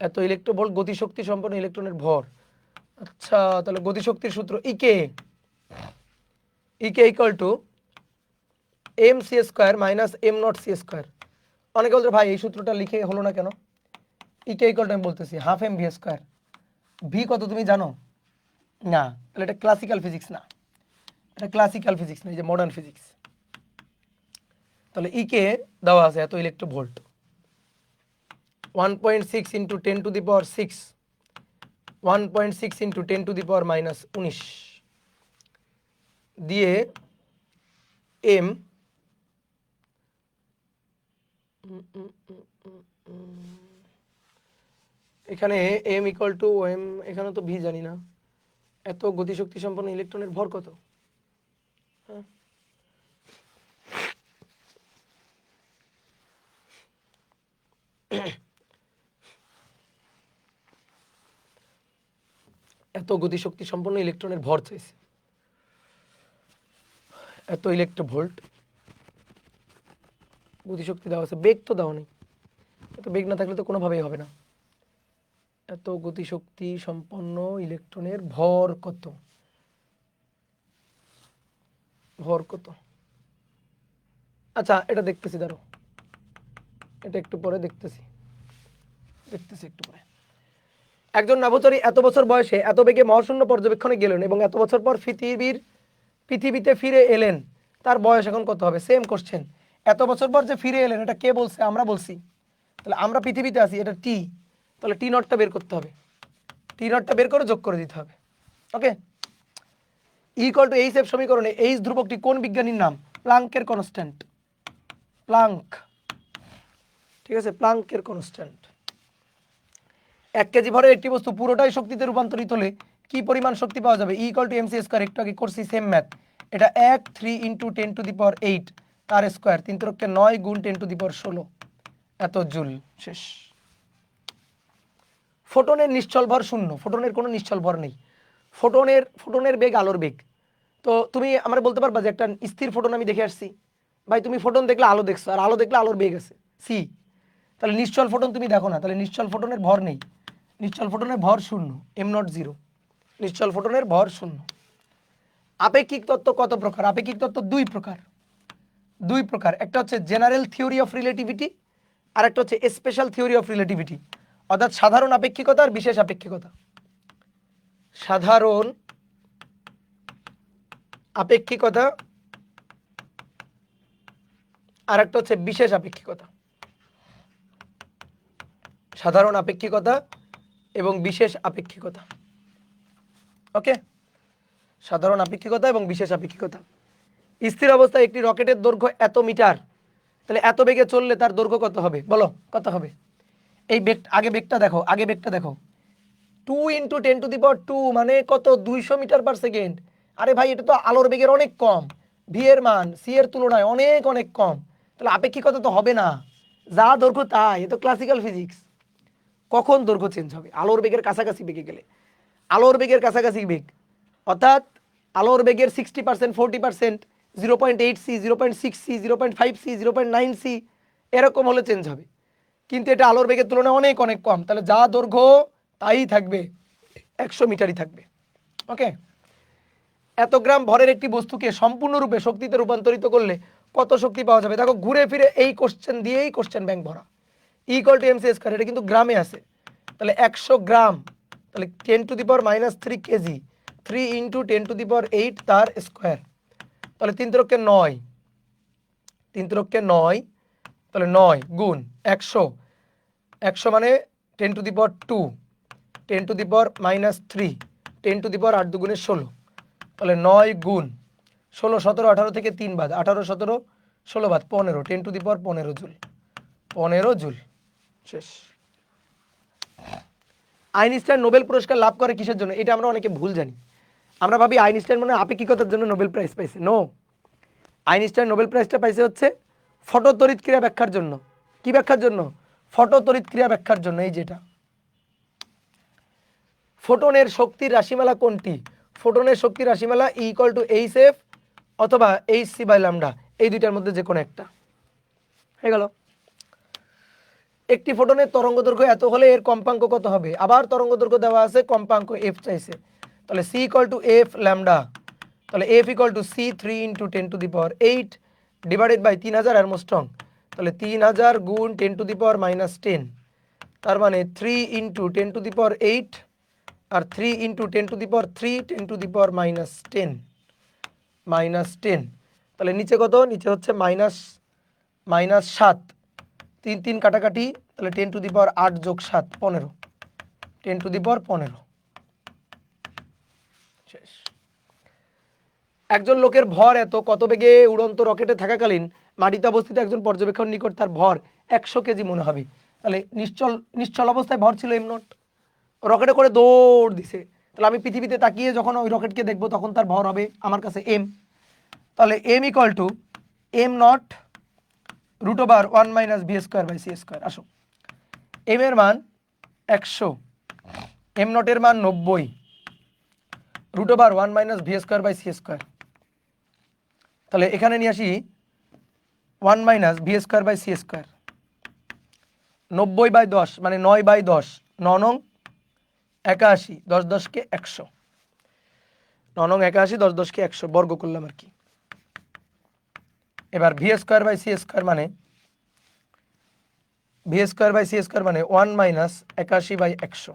এত ইলেকট্রোভোল্ট গতিশক্তি সম্পন্ন ইলেকট্রনের ভর। আচ্ছা তাহলে গতিশক্তির সূত্র E K equal to M C square minus M naught C square. অনেকে বলছে ভাই এই সূত্রটা লিখে হলো না কেন? ইকে ইকুয়াল টু আমি বলতেছি half M V square. V কত তুমি জানো না? তাহলে এটা ক্লাসিক্যাল ফিজিক্স না, এটা ক্লাসিক্যাল ফিজিক্স না, এই যে মডার্ন ফিজিক্স। তাহলে ইকে দেওয়া আছে এত ইলেকট্রোভোল্ট, 1.6 × 10⁶, 1.6 × 10⁻−19 দিয়ে এম এখানে এম ইকুয়াল টু এম, এখানে তো ভি জানি না। এত গতিশক্তি সম্পন্ন ইলেকট্রনের ভর কত? হ্যাঁ, এত গতিশক্তি সম্পন্ন ইলেকট্রনের ভর চাইছে, এত ইলেকট্রোভোল্ট গতিশক্তি দেওয়া আছে, বেগ তো দেওয়া নেই। এত বেগ না থাকলে তো কোনোভাবেই হবে না। এত গতিশক্তি সম্পন্ন ইলেকট্রনের ভর কত? ভর কত? আচ্ছা এটা দেখতেছি, দাঁড়ো, এটা একটু পরে দেখতেছি একটু পরে। একজন নভোচারী এত বছর বয়সে এত বেগে মহাশূন্য পর্যবেক্ষণে গেলেন এবং এত বছর পর পৃথিবীতে ফিরে এলেন, তার বয়স এখন কত হবে? Same question. এত বছর পর যে ফিরে এলেন এটা কে বলছে? আমরা বলছি। তাহলে আমরা পৃথিবীতে আছি, এটা টি, তাহলে টি নটটা বের করতে হবে, টি নটটা বের করে যোগ করে দিতে হবে। ওকে, ইকুয়াল টু এইচ এফ সমীকরণে এইচ ধ্রুবকটি কোন বিজ্ঞানীর নাম? প্লাঙ্কের কনস্ট্যান্ট, প্লাঙ্ক, ঠিক আছে, প্লাঙ্কের কনস্ট্যান্ট। 1 কেজি ভরের একটি বস্তু পুরোটাই শক্তিতে রূপান্তরিত হলে কি পরিমাণ শক্তি পাওয়া যাবে? ইকুয়াল টু এমসি স্কয়ার, একটু আগে করছি সেম ম্যাথ। এটা 1 3 ইন্টু 10⁸ তার স্কয়ার, 3 × 9 গুণ 10⁻16 এত জুল। শেষ। ফোটনের নিশ্চল ভর শূন্য, ফোটনের কোনো নিশ্চল ভর নেই। ফোটনের বেগ আলোর বেগ। তো তুমি আমরা বলতে পারবা যে একটা স্থির ফোটন আমি দেখে আসছি? ভাই তুমি ফোটন দেখলে আলো দেখছো, আর আলো দেখলে আলোর বেগ আছে সি। তাহলে নিশ্চল ফোটন তুমি দেখো না, তাহলে নিশ্চল ফোটনের ভর নেই। নিশ্চল ফোটনের ভর শূন্য, m0 নিশ্চল ফোটনের ভর শূন্য। আপেক্ষিক তত্ত্ব কত প্রকার? আপেক্ষিক তত্ত্ব দুই প্রকার। একটা হচ্ছে জেনারেল থিওরি অফ রিলেটিভিটি, আর একটা হচ্ছে স্পেশাল থিওরি অফ রিলেটিভিটি, অর্থাৎ সাধারণ আপেক্ষিকতা আর বিশেষ আপেক্ষিকতা। সাধারণ আপেক্ষিকতা আর একটা হচ্ছে বিশেষ আপেক্ষিকতা। সাধারণ আপেক্ষিকতা এবং বিশেষ আপেক্ষিকতা। ওকে, সাধারণ আপেক্ষিকতা এবং বিশেষ আপেক্ষিকতা। স্থির অবস্থায় একটি রকেটের দৈর্ঘ্য এত মিটার, তাহলে এত বেগে চললে তার দৈর্ঘ্য কত হবে? বলো কত হবে? এই বেগ, আগে বেগটা দেখো 2 × 10⁻², মানে কত? 200 মিটার পার সেকেন্ড। আরে ভাই এটা তো আলোর বেগের অনেক কম, ভি এর মান সি এর তুলনায় অনেক অনেক কম, তাহলে আপেক্ষিকতা তো হবে না। যা দৈর্ঘ্য তাই, এ তো ক্লাসিক্যাল ফিজিক্স। কখন দৈর্ঘ্য চেঞ্জ হবে? আলোর বেগের কাছাকাছি বেগে গেলে। আলোর বেগের কাছাকাছি বেগ অর্থাৎ আলোর বেগের 60%, 40%, 0.8 সি, 0.6 সি, 0.5 সি, 0.9 সি, এরকম হলে চেঞ্জ হবে। কিন্তু এটা আলোর বেগের তুলনায় অনেক অনেক কম, তাহলে যা দৈর্ঘ্য তাই থাকবে, 100 মিটারই থাকবে। ওকে, এত গ্রাম ভরের একটি বস্তুকে সম্পূর্ণরূপে শক্তিতে রূপান্তরিত করলে কত শক্তি পাওয়া যাবে? দেখো ঘুরে ফিরে এই কোশ্চেন দিয়েই কোশ্চেন ব্যাংক ভরা। ইকুয়াল টু এমসি স্কয়ার, এটা কিন্তু গ্রামে আছে, তাহলে 100 গ্রাম, তাহলে 10⁻³ কেজি, 3 × 10⁸ তার স্কোয়ার, তাহলে 3 × 9, 3 × 9, তাহলে 9 গুণ 100, 100 মানে 10⁻², 10⁻³ 10⁻8 দুগুণে 16, তাহলে 9 গুণ 16, 17, 18 থেকে 3 বাদ, 18, 17, 16 বাদ 15, 10⁻15 জুল, 15 জুল। শেষ। আইনস্টাইন নোবেল পুরস্কার লাভ করে কিসের জন্য? এটা আমরা অনেকে ভুল জানি। আমরা ভাবি আইনস্টাইন মানে আপেক্ষিকতার জন্য নোবেল প্রাইজ পাইছে। নো, আইনস্টাইন নোবেল প্রাইজটা পাইছে হচ্ছে ফটো তড়িৎ ক্রিয়া ব্যাখ্যার জন্য। কি ব্যাখ্যার জন্য? ফটো তড়িৎ ক্রিয়া ব্যাখ্যার জন্য। এই যেটা ফোটনের শক্তির রাশিমালা কোনটি? ফোটনের শক্তির রাশিমালা ইকুয়াল টু এইচ অথবা hc/λ, এই দুইটার মধ্যে যে কোনো একটা। হয়ে গেল। একটি ফোটনের তরঙ্গ দৈর্ঘ্য এত হলে এর কম্পাঙ্ক কত হবে? আবার তরঙ্গ দৈর্ঘ্য দেওয়া আছে, কম্পাঙ্ক f চাইছে, তাহলে c = f λ, তাহলে f = c 3 × 10⁸ ডিভাইডেড বাই 3000 অ্যারমস্ট্রং, তাহলে 3000 গুণ 10⁻−10, তার মানে 3 × 10⁸ আর 3 × 10⁻³ 10⁻−10 -10, তাহলে নিচে কত? নিচে হচ্ছে -7, 3 3 কাটাকাটি, তাহলে 10⁸ যোগ 7 15, 10⁻15। শেষ। একজন লোকের ভর এত, কত বেগে উড়ন্ত রকেটে থাকাকালীন মাটিতে অবস্থিত একজন পর্যবেক্ষণ নিকট তার ভর 100 কেজি মনে হবে। তাহলে নিশ্চল অবস্থায় ভর ছিল m0, রকেটে করে দৌড় দিছে, তাহলে আমি পৃথিবীতে তাকিয়ে যখন ওই রকেটকে দেখবো তখন তার ভর হবে আমার কাছে m, তাহলে m = m0 √1 - v²/c²। আসো, m এর মান 100, m0 এর মান 90, √1 - v²/c², তাহলে এখানে নিয়ে আসি 1 - v²/c², 90/10 মানে 9/10, 9 নং 81, 10 10 = 100, 9 নং 81, 10 10 = 100 বর্গ করলাম আর কি। এবার V square by C square মানে 1 মাইনাস 81/100,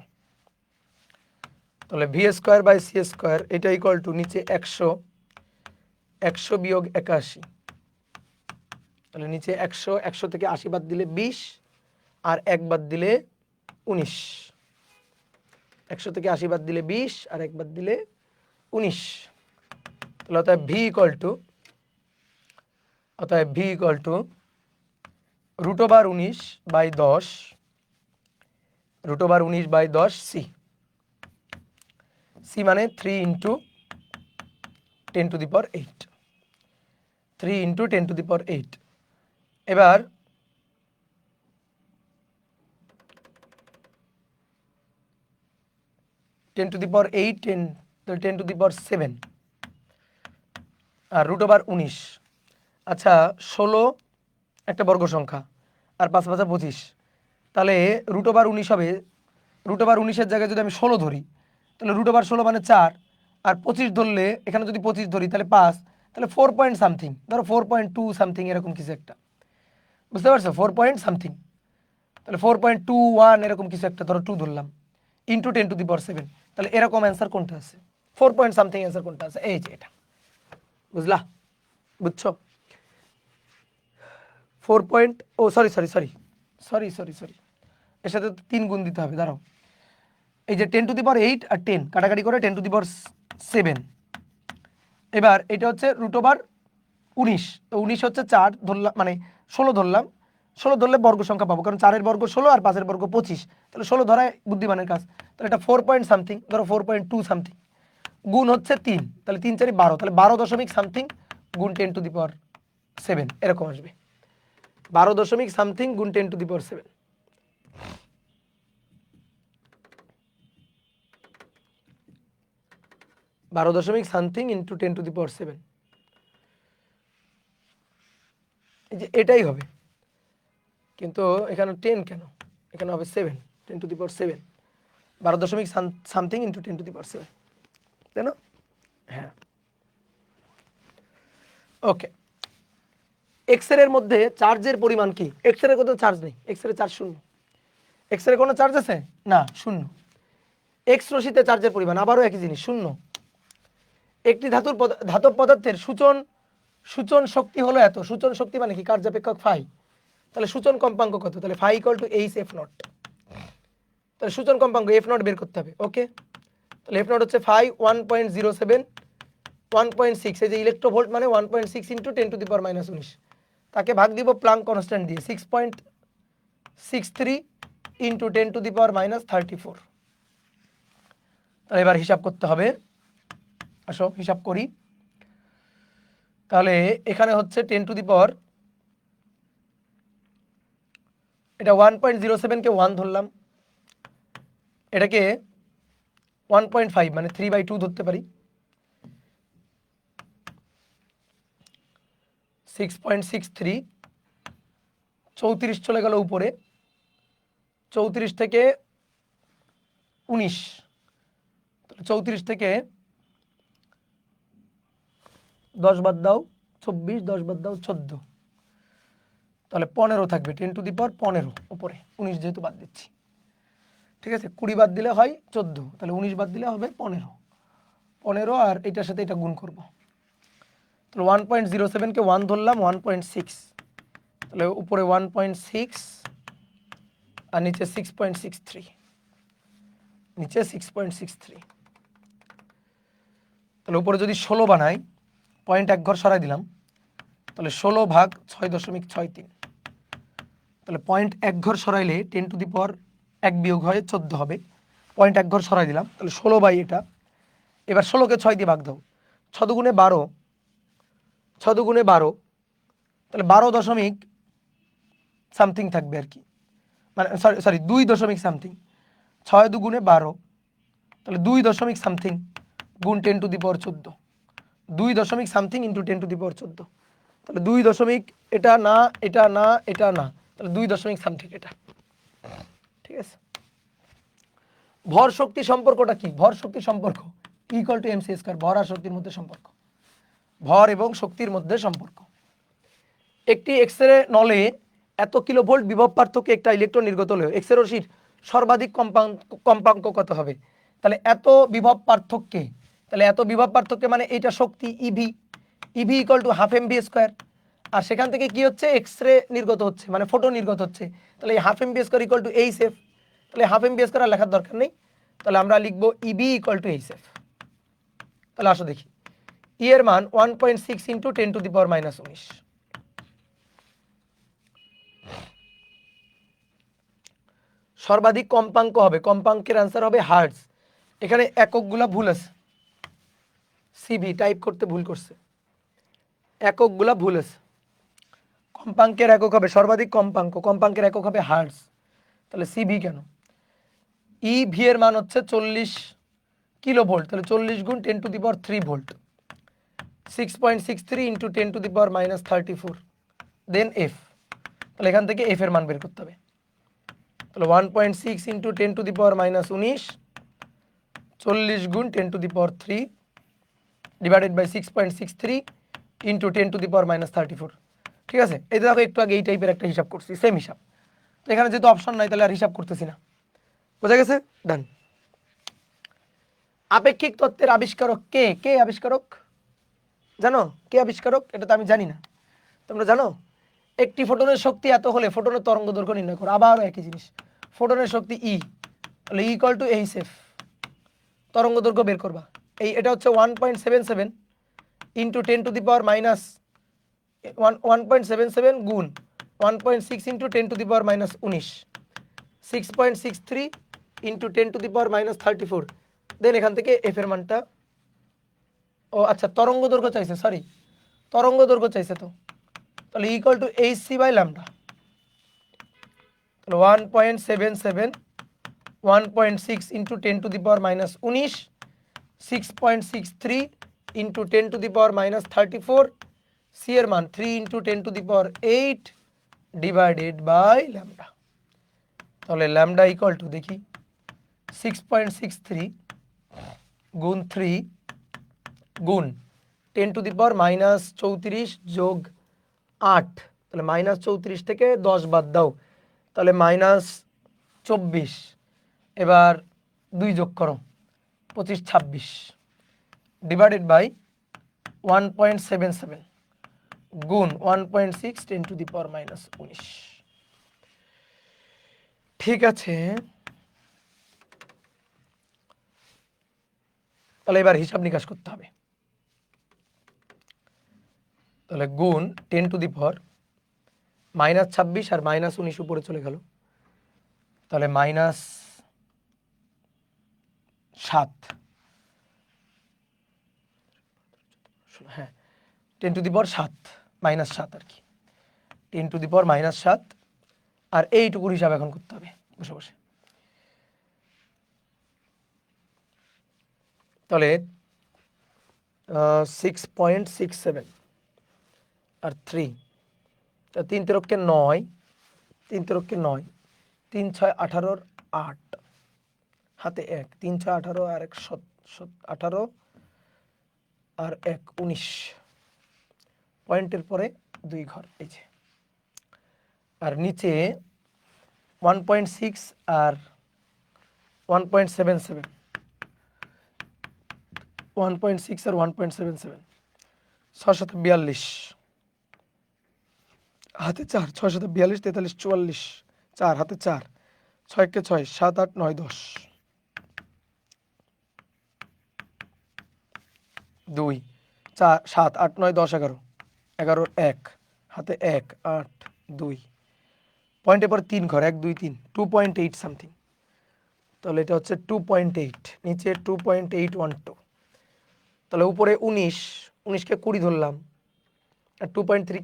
তাহলে V square by C square এটা ইকুয়াল টু নিচে 100, 100 বিয়োগ 81, তাহলে নিচে 100, 100 থেকে 80 বাদ দিলে 20 আর 1 বাদ দিলে 19, 100 থেকে 80 বাদ দিলে 20 আর 1 বাদ দিলে 19, তাহলে অতএব V equal to √19/10, √19/10 C, C মানে 3 × 10⁸, 3 × 10⁸। এবার 10⁸, 10⁷, আর √19, আচ্ছা 16 একটা বর্গ সংখ্যা আর 5 5 25, তাহলে √19 হবে, √19-এর জায়গায় যদি আমি 16 ধরি তাহলে √16 মানে 4, আর 25 ধরলে এখানে যদি 25 ধরি তাহলে 5, তাহলে 4 পয়েন্ট সামথিং, ধরো 4.2 সামথিং এরকম কিছু একটা, বুঝতে পারছো? 4 পয়েন্ট সামথিং, তাহলে 4.21 এরকম কিছু একটা, ধরো 2 ধরলাম, ইন্টু 10⁷, তাহলে এরকম অ্যান্সার কোনটা আছে? 4 পয়েন্ট সামথিং অ্যান্সার কোনটা আছে? এই যে এটা, বুঝলা? বুঝছো? 4 পয়েন্ট, ও সরি, এর সাথে 3 গুণ দিতে হবে, দাঁড়াও, এই যে 10⁸ আর 10 কাটাকাটি করে 10⁷, এবার এটা হচ্ছে √19, তো 19 হচ্ছে 4 ধরলাম, মানে 16 ধরলাম, 16 ধরলে বর্গ সংখ্যা পাবো, কারণ 4-এর বর্গ 16 আর 5-এর বর্গ 25, তাহলে 16 ধরায় বুদ্ধিমানের কাজ, তাহলে এটা 4 পয়েন্ট সামথিং, ধরো 4.2 সামথিং, গুণ হচ্ছে 3, তাহলে 3 4 12, তাহলে 12 দশমিক সামথিং গুণ 10⁷, এরকম আসবে, 12 দশমিক সামথিং গুণ 10⁷, 12 দশমিক সামথিং ইন্টু 10⁷, এই যে এটাই হবে, কিন্তু এখানে 10 কেন, এখানে হবে 7, 10⁷, 12 দশমিক সামথিং ইন্টু 10⁷, তাই না? হ্যাঁ, ওকে। এক্স এর মধ্যে চার্জের পরিমাণ কি? এক্স এর কোনো চার্জ নেই, এক্স এর চার্জ শূন্য, এক্স এর কোনো চার্জ আছে না, শূন্য। এক্স রশিতে চার্জের পরিমাণ আবারও একই জিনিস, শূন্য। একটি ধাতব পদার্থের সূচন শক্তি হলো এত, সূচন শক্তি মানে কি? কার্যাপেক্ষক ফাই, তাহলে সূচন কম্পাঙ্ক কত? তাহলে phi equal to H F nought, তাহলে সূচন কম্পাঙ্ক এফ নট বের করতে হবে। ওকে, তাহলে এফ নট হচ্ছে ফাই 1.07, 1.6, এই যে ইলেকট্রোভোল্ট মানে 1.6 ইন্টু 10⁻⁻19, তাকে ভাগ দিব প্লাঙ্ক কনস্ট্যান্ট দিয়ে 6.63 ইন্টু 10⁻34, তাহলে এবার হিসাব করতে হবে, আসো হিসাব করি। তাহলে এখানে হচ্ছে 10⁻, এটা 1.07 কে 1 ধরলাম, এটাকে 1.5 মানে 3/2 ধরতে পারি, 6.63, 34 চলে গেল উপরে, 34 থেকে 19, 34 থেকে 10 বাদ দাও 24, 10 বাদ দাও 14, তাহলে 15 থাকবে, 10⁻15 উপরে, 19 যেহেতু বাদ দিচ্ছি, ঠিক আছে? 20 বাদ দিলে হয় 14, তাহলে 19 বাদ দিলে হবে 15, আর এটার সাথে এটা গুণ করব, তাহলে 1.07 কে 1 ধরলাম, 1.6, তাহলে উপরে 1.6 আর নিচে 6.63, নিচে 6.63, তাহলে উপরে যদি 16 বানাই, পয়েন্ট 1 ঘর সরাই দিলাম, তাহলে 16 ভাগ 6.63, তাহলে পয়েন্ট 1 ঘর সরাইলে 10⁻1 বিয়োগ হয় 14 হবে, পয়েন্ট 1 ঘর সরাই দিলাম, তাহলে 16 বাই এটা, এবার 16কে 6 দিয়ে ভাগ দাও, 6 দুগুণে 12, 6 দুগুণে 12, তাহলে 12 দশমিক সামথিং থাকবে আর কি, মানে সরি 2 দশমিক সামথিং, 6 দুগুণে 12, তাহলে 2 দশমিক সামথিং গুণ 10⁻14, 2 দশমিক সামথিং ইন্টু 10⁻14, তাহলে 2 দশমিক, এটা না, এটা না, এটা না, তাহলে 2 দশমিক সামথিং এটা, ঠিক আছে, ভর শক্তি সম্পর্কটা কি? ভর শক্তি সম্পর্ক ইকুয়াল টু এমসি স্কয়ার, ভর আর শক্তির মধ্যে সম্পর্ক, ভর এবং শক্তির মধ্যে সম্পর্ক। একটি এক্স রে নলে এত কিলোভোল্ট বিভব পার্থক্যে একটা ইলেকট্রন নির্গত হলেও এক্স রে রশ্মির সর্বাধিক কম্পাঙ্ক কত হবে? তাহলে এত বিভব পার্থক্যে, তাহলে এত বিভব পার্থক্যে মানে এটা শক্তি E V, E V equal to half M V square, আর সেখান থেকে কি হচ্ছে? এক্স রে নির্গত হচ্ছে, মানে ফোটন নির্গত হচ্ছে। তাহলে এই half M V square equal to H F, তাহলে হাফ এম ভি স্কোয়ার আর লেখার দরকার নেই, তাহলে আমরা লিখবো EB equal to H F. তাহলে আসো দেখি, ই এর মান 1.6 ইন্টু 10⁻⁻19। সর্বাধিক কম্পাঙ্ক হবে, কম্পাঙ্কের অ্যান্সার হবে হার্টজ। এখানে এককগুলা ভুল আছে, সিভি টাইপ করতে ভুল করছে, এককগুলা ভুল আছে। কম্পাঙ্কের একক হবে সর্বাধিক কম্পাঙ্ক, কম্পাঙ্কের একক হবে হার্টজ, তাহলে সিভি কেন? ই ভি এর মান হচ্ছে 40 কিলোভোল্ট, তাহলে 40 গুণ 10⁻³ ভোল্ট, 6.63 ইন্টু 10⁻⁻34, দেন এফ। তাহলে এখান থেকে এফ এর মান বের করতে হবে। তাহলে 1.6 ইন্টু 10⁻⁻19, 40 গুণ 10⁻³ ডিভাইডেড বাই 6.63 ইন্টু 10⁻⁻34। ঠিক আছে, এই দেখো একটু আগে এই টাইপের একটা হিসাব করছি, সেম হিসাব। তো এখানে যেহেতু অপশন নাই তাহলে আর হিসাব করতেছি না, বোঝা গেছে? ডান। আপেক্ষিক তত্ত্বের আবিষ্কারক কে? কে আবিষ্কারক জানো? কে আবিষ্কারক? এটা তো আমি জানি না, তোমরা জানো? একটি ফোটনের শক্তি এত হলে ফোটনের তরঙ্গ দৈর্ঘ্য নির্ণয় করো। আবারও একই জিনিস, ফোটনের শক্তি ই, তাহলে ইকুয়াল টু এইচ এফ, তরঙ্গ দৈর্ঘ্য বের করবা। এটা হচ্ছে 1.77 ইন্টু 10⁻1.77 গুণ 1.6 ইন্টু 10⁻⁻19, 6.63 ইন্টু 10⁻⁻34, দেন এখান থেকে এফ এর মানটা, ও আচ্ছা তরঙ্গ দৈর্ঘ্য চাইছে, সরি তরঙ্গ দৈর্ঘ্য চাইছে, তো তাহলে equal to H C by lambda. তাহলে 1.77 1.6 ইন্টু 10⁻⁻19, 6.63 ইন্টু 10⁻⁻34, সি এর মান 3 ইন্টু 10⁸ ডিভাইডেড বাই ল্যামডা। তাহলে ল্যামডা ইকুয়াল টু দেখি 6.63 গুণ 3 গুণ 10⁻⁻34 যোগ 8, তাহলে -34 থেকে 10 বাদ দাও, তাহলে -24, এবার 2 যোগ করো 25 26 ডিভাইডেড বাই 1.77 গুণ 1.6 10⁻⁻19। ঠিক আছে, তাহলে এবার হিসাব নিকাশ করতে হবে। তাহলে গুণ 10⁻⁻26 আর -19 উপরে চলে গেল, তাহলে -7, হ্যাঁ 10⁻⁷, -7 আর কি, 10⁻⁷, আর এইটুকুর হিসাব এখন করতে হবে বসে বসে। তাহলে 6.67 আর 3, 3 তেরোকে 9, 3 তেরোকে 9, 3 6 18 8, হাতে 1, 3 6 18 আর 1 18 আর 1 19, পয়েন্টের পরে 2 ঘর, এই যে, আর নিচে 1.6 আর 1.77, 1.6 আর 1.77, 6 7 42, হাতে 4, 6 7 42 43 44, 4 হাতে 4, 6 কে 6 7 8 9 10, 2 4 7 8 9 10 11, 11 1 হাতে 1 8 2, পয়েন্টের পর 3 ঘর 1 2 3, 2.8 সামথিং, তাহলে এটা হচ্ছে 2.8, নিচে 2.812, তাহলে উপরে 19, 19 কে 20 ধরলাম, আর 2.3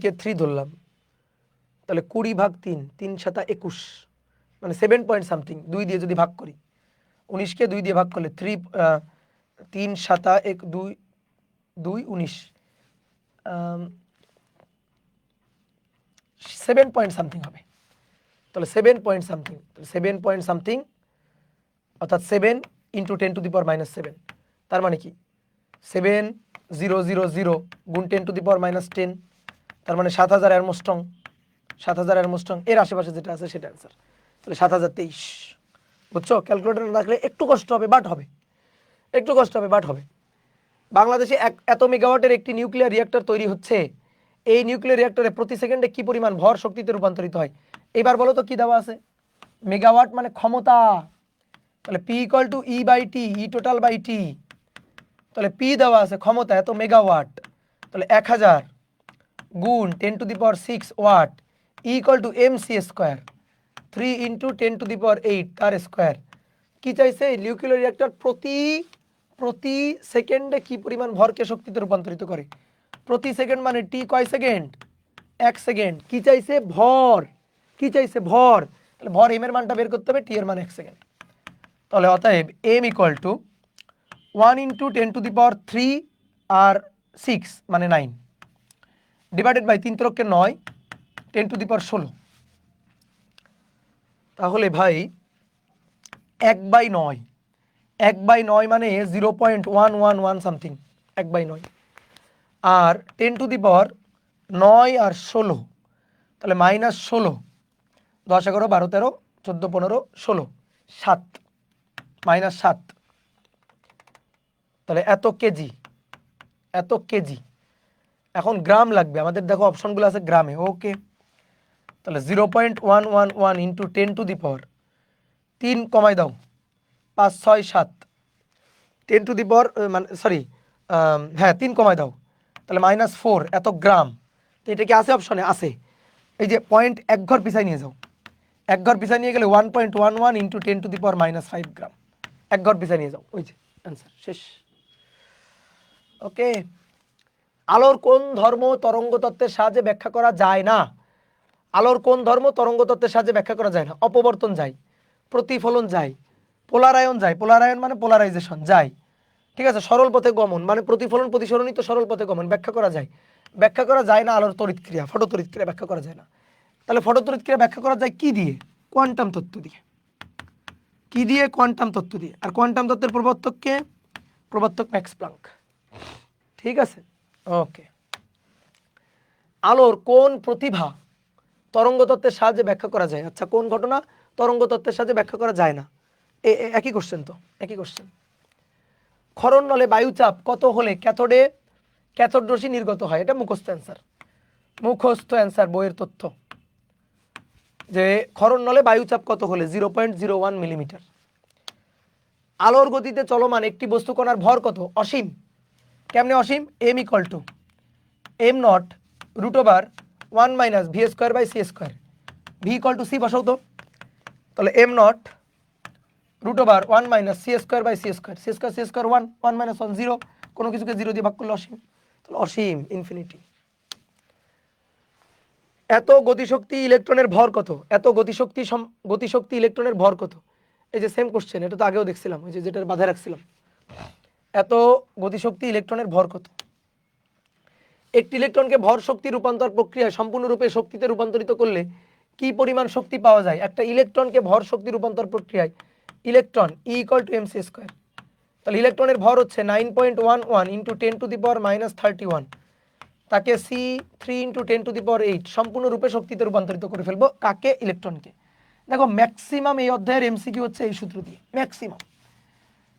কে 3 ধরলাম, তাহলে 20 ভাগ 3, 3 7 21, মানে 7 পয়েন্ট সামথিং, 2 দিয়ে যদি ভাগ করি, 19 কে 2 দিয়ে ভাগ করলে 3 7 1 2 2 19, 7 পয়েন্ট সামথিং হবে। তাহলে 7 পয়েন্ট সামথিং, 7 পয়েন্ট সামথিং অর্থাৎ 7 ইন্টু 10⁻⁻7, তার মানে কি 7000 গুণ 10⁻⁻10, তার মানে 7000 অ্যারমস্ট্রং, 7000 অ্যারমস্ট্রং, এর আশেপাশে যেটা আছে সেটা অ্যান্সার। তাহলে 7023, বুঝছো? ক্যালকুলেটর রাখলে একটু কষ্ট হবে, বাট হবে, একটু কষ্ট হবে, বাট হবে। বাংলাদেশে এত মেগাওয়াটের একটি নিউক্লিয়ার রিঅ্যাক্টর তৈরি হচ্ছে, এই নিউক্লিয়ার রিঅ্যাক্টরে প্রতি সেকেন্ডে কি পরিমাণ ভর শক্তিতে রূপান্তরিত হয়? এবার বলো তো কি দেওয়া আছে? মেগাওয়াট মানে ক্ষমতা, তাহলে P equal to E by T, E total by T, তাহলে P দেওয়া আছে ক্ষমতা এত মেগাওয়াট, তাহলে 1000 গুণ 10⁶ watt equal to mc square, 3 into 10⁸ তার স্কোয়ার। কি চাইছে? নিউক্লিয়ার রিঅ্যাক্টর প্রতি সেকেন্ডে কি পরিমাণ ভরকে শক্তিতে রূপান্তরিত করে। প্রতি সেকেন্ড মানে টি কয় সেকেন্ড? 1 সেকেন্ড। কি চাইছে? ভর। কি চাইছে? ভর। তাহলে ভর এম এর মানটা বের করতে হবে, টি এর মান 1 সেকেন্ড। তাহলে অতএব এম ইকুয়াল টু 1 ইন্টু 10⁻³ আর 6 মানে 9 ডিভাইডেড বাই 3×9 10⁻16। তাহলে ভাই 1/9, 1/9 মানে 0.111 সামথিং, 1/9, আর 10⁻9 আর 16, তাহলে -16, 10 11 12 13 14 15 16, 7, -7, তাহলে এত কেজি, এত কেজি। এখন গ্রাম লাগবে আমাদের, দেখো অপশনগুলো আছে গ্রামে, ওকে। তাহলে 0.111 ইন্টু 10⁻3 কমাই দাও, 5 6 7, 10⁻, মানে সরি, হ্যাঁ 3 কমাই দাও, তাহলে -4 এত গ্রাম। তো এটা কি আছে অপশনে? আছে। এই যে পয়েন্ট এক ঘর পিছাই নিয়ে যাও, এক ঘর পিছাই নিয়ে গেলে 1.11 ইন্টু 10⁻⁻5 গ্রাম, এক ঘর পিছাই নিয়ে যাও, ওই যে অ্যান্সার শেষ। ওকে। আলোর কোন ধর্ম তরঙ্গ তত্ত্বের সাহায্যে ব্যাখ্যা করা যায় না? আলোর কোন ধর্ম তরঙ্গ তত্ত্বের সাহায্যে ব্যাখ্যা করা যায় না? অপবর্তন যায়, প্রতিফলন যায়, পোলারায়ন যায়, পোলারায়ন মানে পোলারাইজেশন যায়, ঠিক আছে, সরল পথে গমন মানে প্রতিফলন প্রতিসরণই তো সরল পথে গমন, ব্যাখ্যা করা যায়। ব্যাখ্যা করা যায় না আলোর তড়িৎ ক্রিয়া, ফটো তড়িৎ ক্রিয়া ব্যাখ্যা করা যায় না। তাহলে ফটো তড়িৎ ক্রিয়া ব্যাখ্যা করা যায় কি দিয়ে? কোয়ান্টাম তত্ত্ব দিয়ে। কি দিয়ে? কোয়ান্টাম তত্ত্ব দিয়ে। আর কোয়ান্টাম তত্ত্বের প্রবর্তক কে? প্রবর্তক ম্যাক্স প্লাঙ্ক, ঠিক আছে, ওকে। আলোর কোন প্রতিভা তরঙ্গ তত্ত্বের সাহায্যে ব্যাখ্যা করা যায়? আচ্ছা, কোন ঘটনা তরঙ্গ তত্ত্বের সাহায্যে ব্যাখ্যা করা যায় না? একই কোশ্চেন তো, একই কোশ্চেন। ক্ষরণ নলে বায়ুচাপ কত হলে ক্যাথোড রশ্মি নির্গত হয়? এটা মুখস্থ অ্যান্সার, মুখস্থ অ্যান্সার, বইয়ের তথ্য, যে ক্ষরণ নলে বায়ুচাপ কত হলে 0.01 মিলিমিটার। আলোর গতিতে চলমান একটি বস্তু কণার ভর কত? অসীম। কেমনে অসীম? M equal to m0 √1 - v²/c², V equal to C বসাও তো। তাহলে m0 √1 - c²/c², c² 1, 1 - 1 0, কোনো কিছুকে 0 দিয়ে ভাগ করলে অসীম, তাহলে অসীম, ইনফিনিটি। এত গতিশক্তি ইলেকট্রনের ভর কত? এত গতিশক্তি ইলেকট্রনের ভর কত? এই যে সেম কোশ্চেন, এটা তো আগেও দেখছিলাম, ওই যে যেটা বাঁধা রাখছিলাম। এত গতিশক্তি ইলেকট্রনের ভর কত? একটি ইলেকট্রনকে ভর শক্তি রূপান্তর প্রক্রিয়ায় সম্পূর্ণরূপে শক্তিতে রূপান্তরিত করলে কি পরিমাণ শক্তি পাওয়া যায়? একটা ইলেকট্রনকে ভর শক্তি রূপান্তর প্রক্রিয়ায়, ইলেকট্রন E = mc², তাহলে ইলেকট্রনের ভর হচ্ছে 9.11 ইন্টু 10⁻31, তাকে C3 ইন্টু 10⁸ সম্পূর্ণরূপে শক্তিতে রূপান্তরিত করে ফেলবো। কাকে? ইলেকট্রনকে। দেখো ম্যাক্সিমাম এই অধ্যায়ের এমসিকিউ হচ্ছে এই সূত্র দিয়ে, ম্যাক্সিমাম।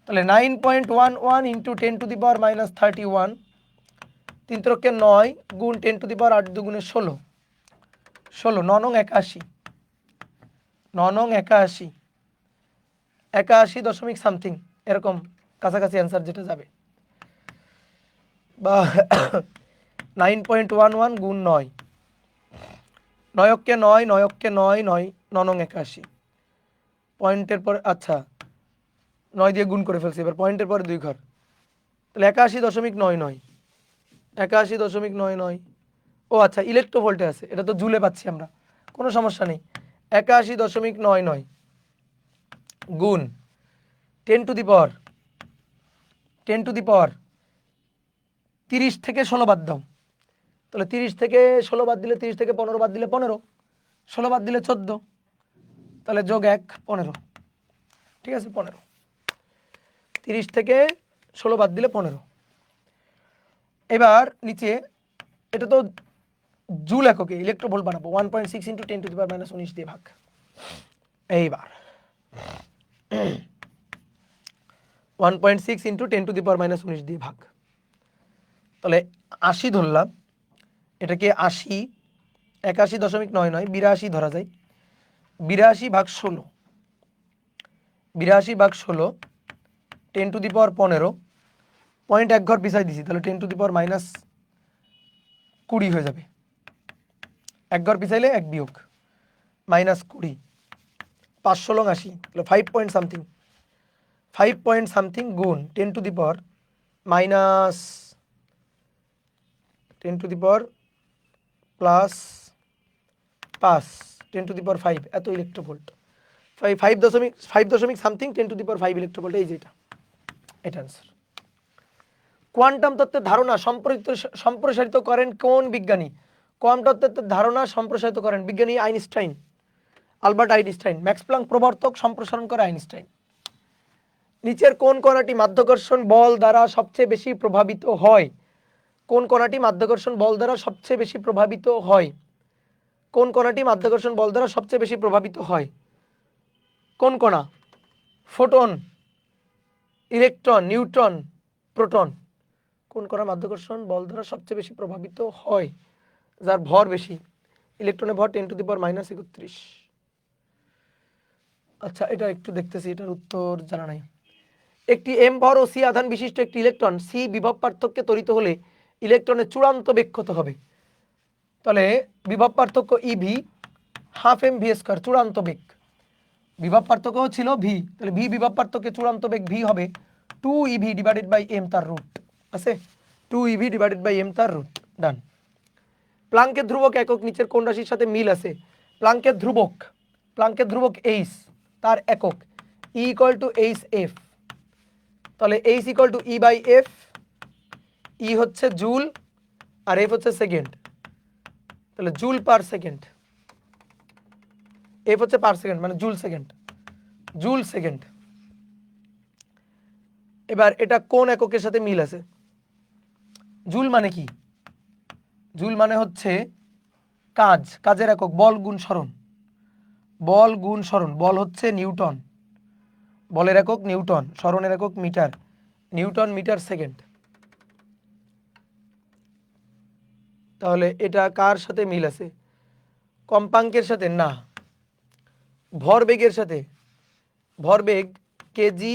তাহলে 9.11 ইন্টু 10⁻31, 3×9 গুণ 10⁻8 2 16, 16 9 9 81, 9 9 81, 81 দশমিক সামথিং, এরকম কাছাকাছি অ্যান্সার যেটা যাবে, বা 9.11 গুণ 9, 9 × 9, 9 × 9, 9 9 9 81, পয়েন্টের পর, আচ্ছা 9 দিয়ে গুণ করে ফেলছি, এবার পয়েন্টের পরে 2 ঘর, তাহলে 81.99, 81.99, ও আচ্ছা ইলেকট্রোভোল্টে আছে, এটা তো জুলে পাচ্ছি আমরা, কোনো সমস্যা নেই। 81.99 গুণ 10⁻, 30 থেকে 16 বাদ দাও, তাহলে 30 থেকে 16 বাদ দিলে 30 থেকে 15 বাদ দিলে 15, 16 বাদ দিলে 14, তাহলে যোগ 1 15, ঠিক আছে 15, 30 থেকে 16 বাদ দিলে 15। এবার নিচে এটা তো জুল এককে ইলেকট্রোভোল্ট বানাবো, 1.6 × 10⁻⁻19 দিয়ে ভাগ। এইবার 1.6 × 10⁻⁻19 দিয়ে ভাগ, তাহলে 80 ধরলাম, এটাকে 80 81.9 নয় 82 ধরা যায়, 82 ভাগ 16, 82 ভাগ 16 10⁻15, পয়েন্ট এক ঘর পিছাই দিছি, তাহলে 10⁻⁻20 হয়ে যাবে, এক ঘর পিছাইলে এক বিয়োগ -20, 5 লং 80, তাহলে 5 পয়েন্ট সামথিং, 5 পয়েন্ট সামথিং গুণ 10⁻⁻5 10⁻5 এত ইলেকট্রোভোল্ট, 5 সামথিং 10⁻5 ইলেকট্রোভোল্ট, এই যে এটা আনসার। কোয়ান্টাম তত্ত্বের ধারণা সম্প্রসারিত করেন কোন বিজ্ঞানী? কোয়ান্টাম তত্ত্বের ধারণা সম্প্রসারিত করেন বিজ্ঞানী Einstein, Albert Einstein. Max Planck প্রবর্তক, সম্প্রসারণ করে আইনস্টাইন। নিচের কোন কণাটি মাধ্যাকর্ষণ বল দ্বারা সবচেয়ে বেশি প্রভাবিত হয়? কোন কণাটি মাধ্যাকর্ষণ বল দ্বারা সবচেয়ে বেশি প্রভাবিত হয়? কোন কণাটি মাধ্যাকর্ষণ বল দ্বারা সবচেয়ে বেশি প্রভাবিত হয়? কোন কণা? Photon, electron, neutron, proton. কোন কণা মাধ্যাকর্ষণ বল দ্বারা সবচেয়ে বেশি প্রভাবিত হয়? যার ভর বেশি। ইলেকট্রনের ভর 10⁻31। আচ্ছা, এটা একটু দেখতেছি, এটার উত্তর জানা নাই। একটি এম ভর ও সি আধান বিশিষ্ট একটি ইলেকট্রন সি বিভব পার্থক্যে ত্বরিত হলে ইলেকট্রনের চূড়ান্ত বেগ কত হবে? তাহলে বিভব পার্থক্য ইভি ½ mv², চূড়ান্ত বেগ। বিভব পার্থক্য ছিল ভি, তাহলে ভি বিভব পার্থক্যে চূড়ান্ত বেগ ভি হবে 2ev / m তার রুট আছে, 2ev / m তার রুট। ডান। প্লাঙ্কের ধ্রুবক একক নিচের কোন রাশির সাথে মিল আছে? প্লাঙ্কের ধ্রুবক এইচ, তার একক E = hf, তাহলে h = E/f, E হচ্ছে জুল আর f হচ্ছে সেকেন্ড, তাহলে জুল পার সেকেন্ড, f হচ্ছে পার সেকেন্ড মানে জুল সেকেন্ড। এবার এটা কোন এককের সাথে মিল আছে? জুল মানে কি? জুল মানে হচ্ছে কাজের একক, বল গুণ সরণ, বল হচ্ছে নিউটন, বলের একক নিউটন, সরণের একক মিটার, নিউটন মিটার সেকেন্ড। তাহলে এটা কার সাথে মিল আছে? কম্পাঙ্কের সাথে না, ভরবেগের সাথে। ভরবেগ কেজি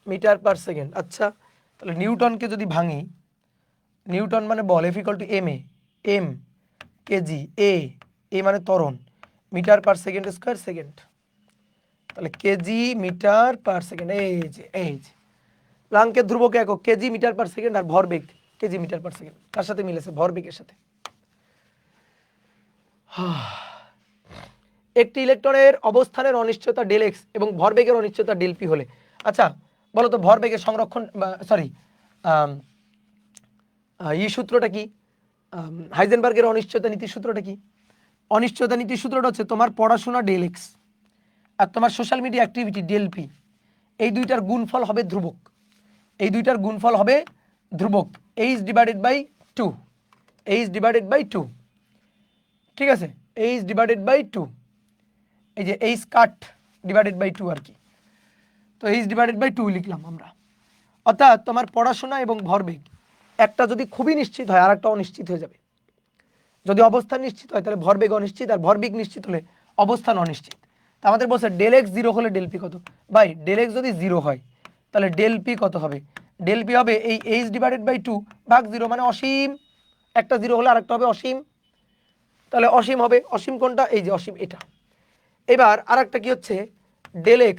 মিটার পার সেকেন্ড। আচ্ছা, তাহলে নিউটনকে যদি ভাঙি, নিউটন মানে বল, F = ma, m কেজি, a মানে ত্বরণ, metre per second square second, তাহলে কেজি মিটার পার সেকেন্ড। এই যে প্লাঙ্কের ধ্রুবক একক কেজি মিটার পার সেকেন্ড আর ভরবেগ কেজি মিটার পার সেকেন্ড, কার সাথে মিলেছে? ভরবেগের সাথে। একটি ইলেকট্রনের অবস্থানের অনিশ্চয়তা ΔX এবং ভরবেগের অনিশ্চয়তা ΔP হলে, আচ্ছা বলো তো ভরবেগের সংরক্ষণ সূত্রটা কি? হাইজেনবার্গের অনিশ্চয়তা নীতির সূত্রটা কি? অনিশ্চয়তা নীতির সূত্রটা হচ্ছে তোমার পড়াশোনা ΔX আর তোমার সোশ্যাল মিডিয়া অ্যাক্টিভিটি ΔP, এই দুইটার গুণফল হবে ধ্রুবক, h/2, ঠিক আছে, h/2, এই যে h/2 আর কি, তো h/2 লিখলাম আমরা। অর্থাৎ তোমার পড়াশোনা এবং ভরবেগ একটা যদি খুবই নিশ্চিত হয় আর একটা অনিশ্চিত হয়ে যাবে। যদি অবস্থান নিশ্চিত হয় তাহলে ভরবেগ অনিশ্চিত, আর ভরবেগ নিশ্চিত হলে অবস্থান অনিশ্চিত। তা আমাদের বলছে ΔX 0 হলে ΔP কত? ভাই ΔX যদি 0 হয় তাহলে ΔP কত হবে? ΔP হবে এই h/2 ভাগ 0 মানে অসীম, একটা 0 হলে আরেকটা হবে অসীম, তাহলে অসীম হবে। অসীম কোনটা? এই যে অসীম এটা। এবার আরেকটা কি হচ্ছে ΔX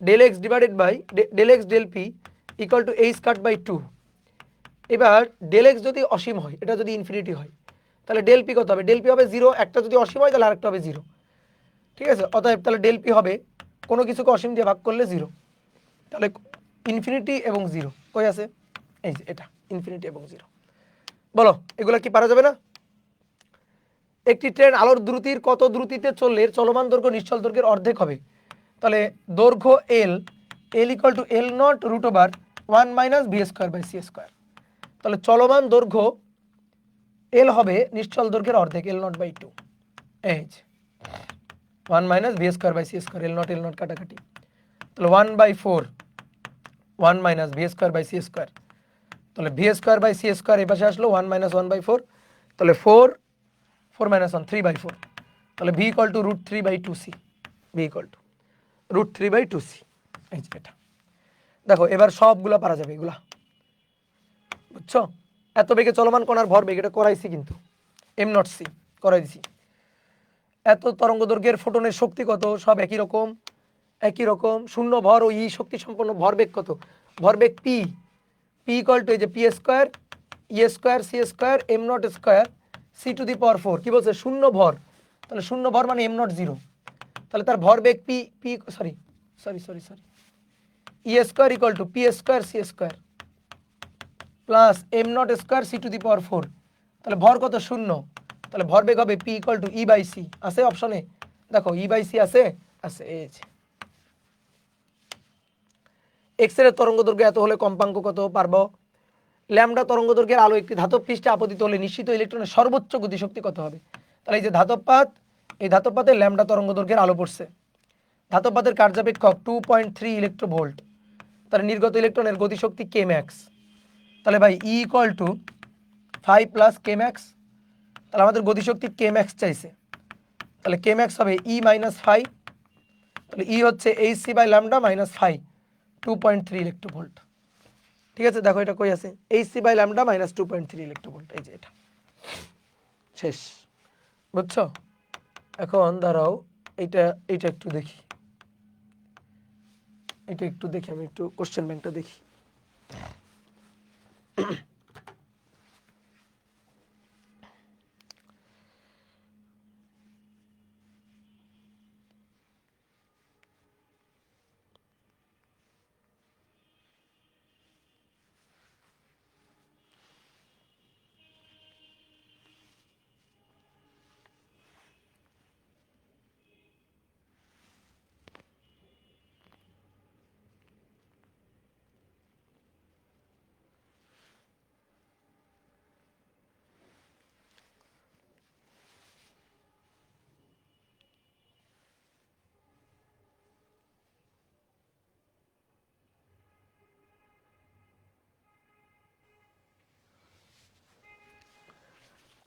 ΔP = h²/2। এবার ΔX যদি অসীম হয়, এটা যদি ইনফিনিটি হয় তাহলে ΔP কত হবে? ΔP হবে 0, একটা যদি অসীম হয় তাহলে আরেকটা হবে 0, ঠিক আছে। অতএব তাহলে ΔP হবে কোনো কিছুকে অসীম দিয়ে ভাগ করলে 0, তাহলে ইনফিনিটি এবং 0 কই আছে? এই যে এটা ইনফিনিটি এবং 0। বলো এগুলা কি পারা যাবে না? একটি ট্রেন আলোর দ্রুতির কত দ্রুতিতে চললে চলমান দৈর্ঘ্য নিশ্চল দৈর্ঘ্যের অর্ধেক হবে? তাহলে দৈর্ঘ্য L, L equal to L naught root over 1 - v² / c²। তাহলে চলমান দৈর্ঘ্য এল হবে নিশ্চল দৈর্ঘ্যের অর্ধেক, এল নট বাই 2। এই 1 - v² / c², এল নট কাটাকাটি, তাহলে 1/4 1 - v²/c²। তাহলে v²/c² এই পাশে আসলো 1 - 1/4, তাহলে 4 4 - 1 3/4, তাহলে v equal to √3/2c, v equal to √3/2c। এই যে এটা দেখো, এবার সবগুলা পারা যাবে এগুলা, বুঝছো? এত বেগে চলমান কণার ভরবেগ এটা করাইছি, কিন্তু m0c করাই দিছি। এত তরঙ্গ দৈর্ঘ্যের ফোটনের শক্তি কত? সব একই রকম, একই রকম। শূন্য ভর ও ই শক্তি সম্পন্ন ভরবেগ কত? ভরবেগ p, p ইকুয়াল টু এই যে p² e² c² m0² c⁴ কি বলছে? শূন্য ভর, তাহলে শূন্য ভর মানে m0 0, তাহলে তার ভরবেগ p p sorry e² equal to p² c² plus m0² c⁴, তাহলে ভর কত? শূন্য, তাহলে ভরবেগ হবে p ইকুয়াল টু e/c। আছে অপশনে? দেখো e/c আছে, আছে। এই যে এক্স রে তরঙ্গ দৈর্ঘ্য এত হলে কম্পাঙ্ক কত পারবো? ল্যামডা তরঙ্গ দৈর্ঘ্যের আলো একটি ধাতব পৃষ্ঠে আপতিত হলে নিশ্চিত ইলেকট্রনের সর্বোচ্চ গতিশক্তি কত হবে? তাহলে এই যে ধাতবপাত, এই ধাতবপাতে ল্যামডা তরঙ্গ দৈর্ঘ্যের আলো পড়ছে। ধাতবপাতের কার্যাপেক্ষক 2.3 ইলেকট্রোভোল্ট, তাহলে নির্গত ইলেকট্রনের গতিশক্তি k max। তাহলে ভাই E equal to 5 plus k max, তাহলে আমাদের গতিশক্তি k max চাইছে, তাহলে k max হবে E - 5, তাহলে E হচ্ছে hc/λ - 5 2.3 ইলেকট্রোভোল্ট। ঠিক আছে, দেখো এটা কই আছে? hc/λ - 2.3 ইলেকট্রোভোল্ট, এই যে এটা শেষ, বুঝছো? এখন দাঁড়াও, এটা এটা একটু দেখি, এটা একটু দেখি, আমি একটু কোশ্চেন ব্যাংকটা দেখি।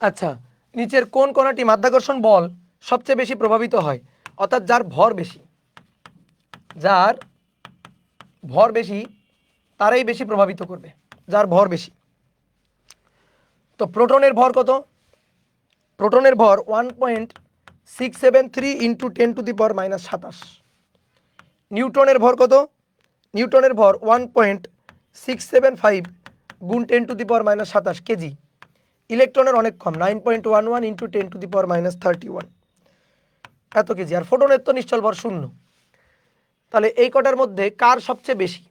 আচ্ছা, নিচের কোন কণাটি মাধ্যাকর্ষণ বল সবচেয়ে বেশি প্রভাবিত হয়? অর্থাৎ যার ভর বেশি, যার ভর বেশি তারাই বেশি প্রভাবিত করবে, যার ভর বেশি। তো প্রোটনের ভর কত? প্রোটনের ভর 1.673 ইন্টু 10⁻⁻²৭। নিউটনের ভর কত? নিউটনের ভর 1.675 গুণ 10⁻⁻² কেজি। ইলেকট্রনের অনেক কম, 9.11 ইন্টু 10⁻31 এত কেজি। আর ফোটনের তো নিশ্চল ভর শূন্য। তাহলে এই কটার মধ্যে কার সবচেয়ে বেশি?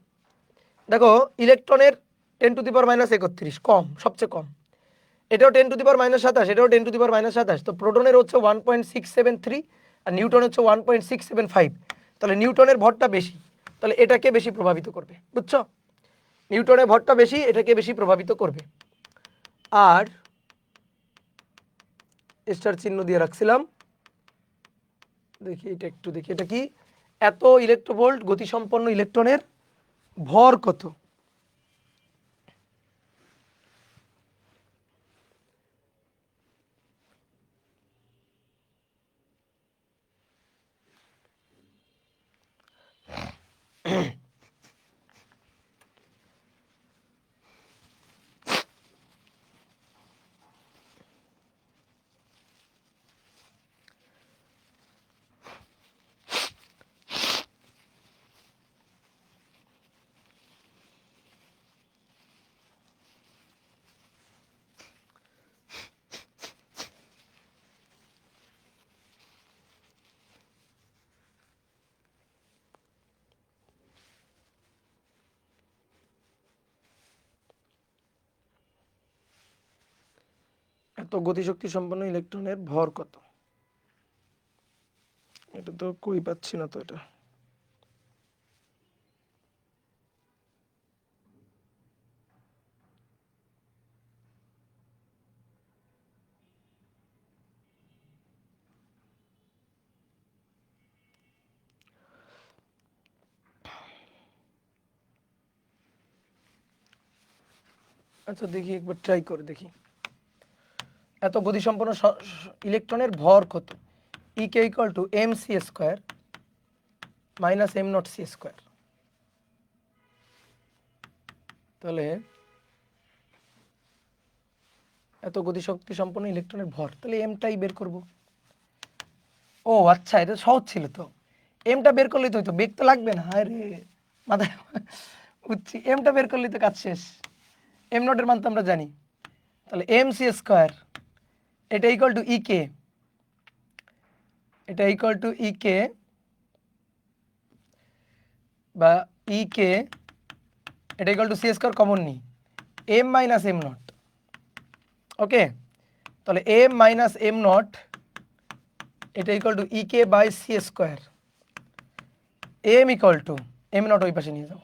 দেখো ইলেকট্রনের 10⁻31 কম, সবচেয়ে কম। এটাও 10⁻²৭, এটাও 10⁻²৭। তো প্রোটনের হচ্ছে 1.673 আর নিউটন হচ্ছে 1.675। তাহলে নিউটনের ভরটা বেশি, তাহলে এটাকে বেশি প্রভাবিত করবে, বুঝছো? নিউটনের ভরটা বেশি, এটাকে বেশি প্রভাবিত করবে। আর স্টার চিহ্ন দিয়ে রাখছিলাম, দেখি এটা একটু দেখি, এটা কি? এত ইলেকট্রোভোল্ট গতিসম্পন্ন ইলেকট্রনের ভর কত? এত গতিশক্তি সম্পন্ন ইলেকট্রনের ভর কত? এটা তো কই পাচ্ছি না তো এটা। আচ্ছা দেখি একবার ট্রাই করে দেখি। এত গতিসম্পন্ন ইলেকট্রনের ভর কত? E K equal to M C square minus M naught C square. তাহলে এত গতিশক্তি সম্পন্ন ইলেকট্রনের ভর, তাহলে এমটাই বের করব। ও আচ্ছা, এটা সহজ ছিল তো। এমটা বের করলেই তো হইতো, বেগ তো লাগবে না। আরে মাথায় বুঝছি, এমটা বের করলেই তো কাজ শেষ। এম নটের মান তো আমরা জানি। তাহলে এম সি স্কোয়ার এটা ইকুয়াল টু ই কে, এটা ইকুয়াল টু ই কে বা ই কে, এটা equal to C square common নিই, M minus M nought. Okay, তাহলে এম মাইনাস এম নট এটা equal to E K by C square. M equal to M nought ওই পাশে নিয়ে যাও,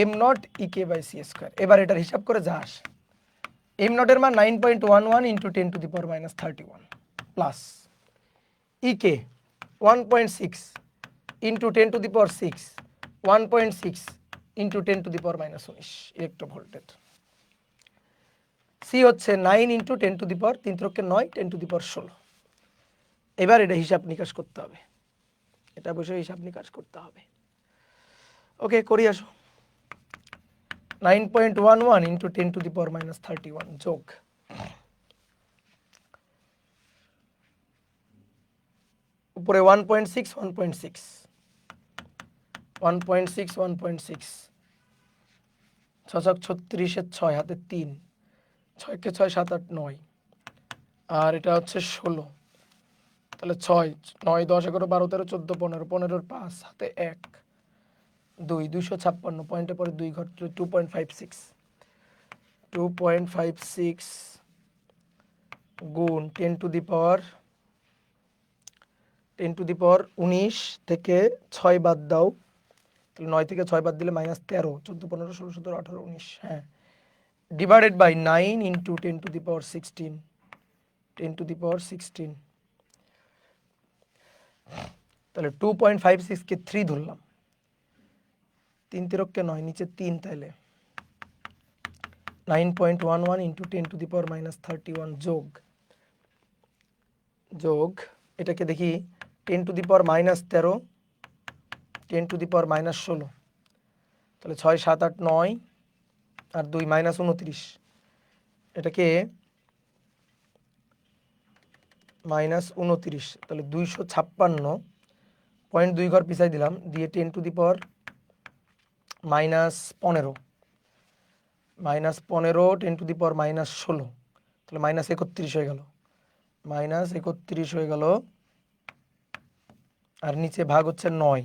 M nought E K by C square. এবার এটার হিসাব করে যা আসে, এম নটের মান 9.11 ইন্টু 10⁻31 প্লাস ই কে 1.6 ইন্টু 10⁶ 1.6 ইন্টু 10⁻19 ইলেকট্রোভোল্টের। সি হচ্ছে 9 ইন্টু 10⁻3 9 10⁻16। এবার এটা হিসাব নিকাশ করতে হবে, এটা অবশ্যই হিসাব নিকাশ করতে হবে। ওকে, করি আসো। 9.11 ইন্টু 10⁻31 যোগ উপরে 1.6 1.6 1.6 1.6 6 36 6 হাতে 3 6 কে 6 7 8 9 আর এটা হচ্ছে 16। তাহলে 6 9 10 11 12 13 14 15 15 5 হাতে 1 2 256 পয়েন্টে পরে 2 ঘর 2.56 2.56 গুণ 10⁻19 থেকে 6 বাদ দাও, তাহলে 9 থেকে 6 বাদ দিলে -13 14 15 16 17 18 19, হ্যাঁ, ডিভাইডেড বাই 9 ইন্টু 10⁻16 10⁻16। তাহলে 2.56 কে 3 ধরলাম, 3 তিরককে 9 নিচে 3, তাহলে 9.11 ইন্টু 10⁻31 যোগ যোগ এটাকে দেখি 10⁻13 10⁻16, তাহলে 6 7 8 9 আর 2 -29, এটাকে -29, তাহলে 256 পয়েন্ট 2 ঘর পিছাই দিলাম দিয়ে 10⁻−15 -15 10⁻−16, তাহলে -31 হয়ে গেল, -31 হয়ে গেল। আর নিচে ভাগ হচ্ছে 9।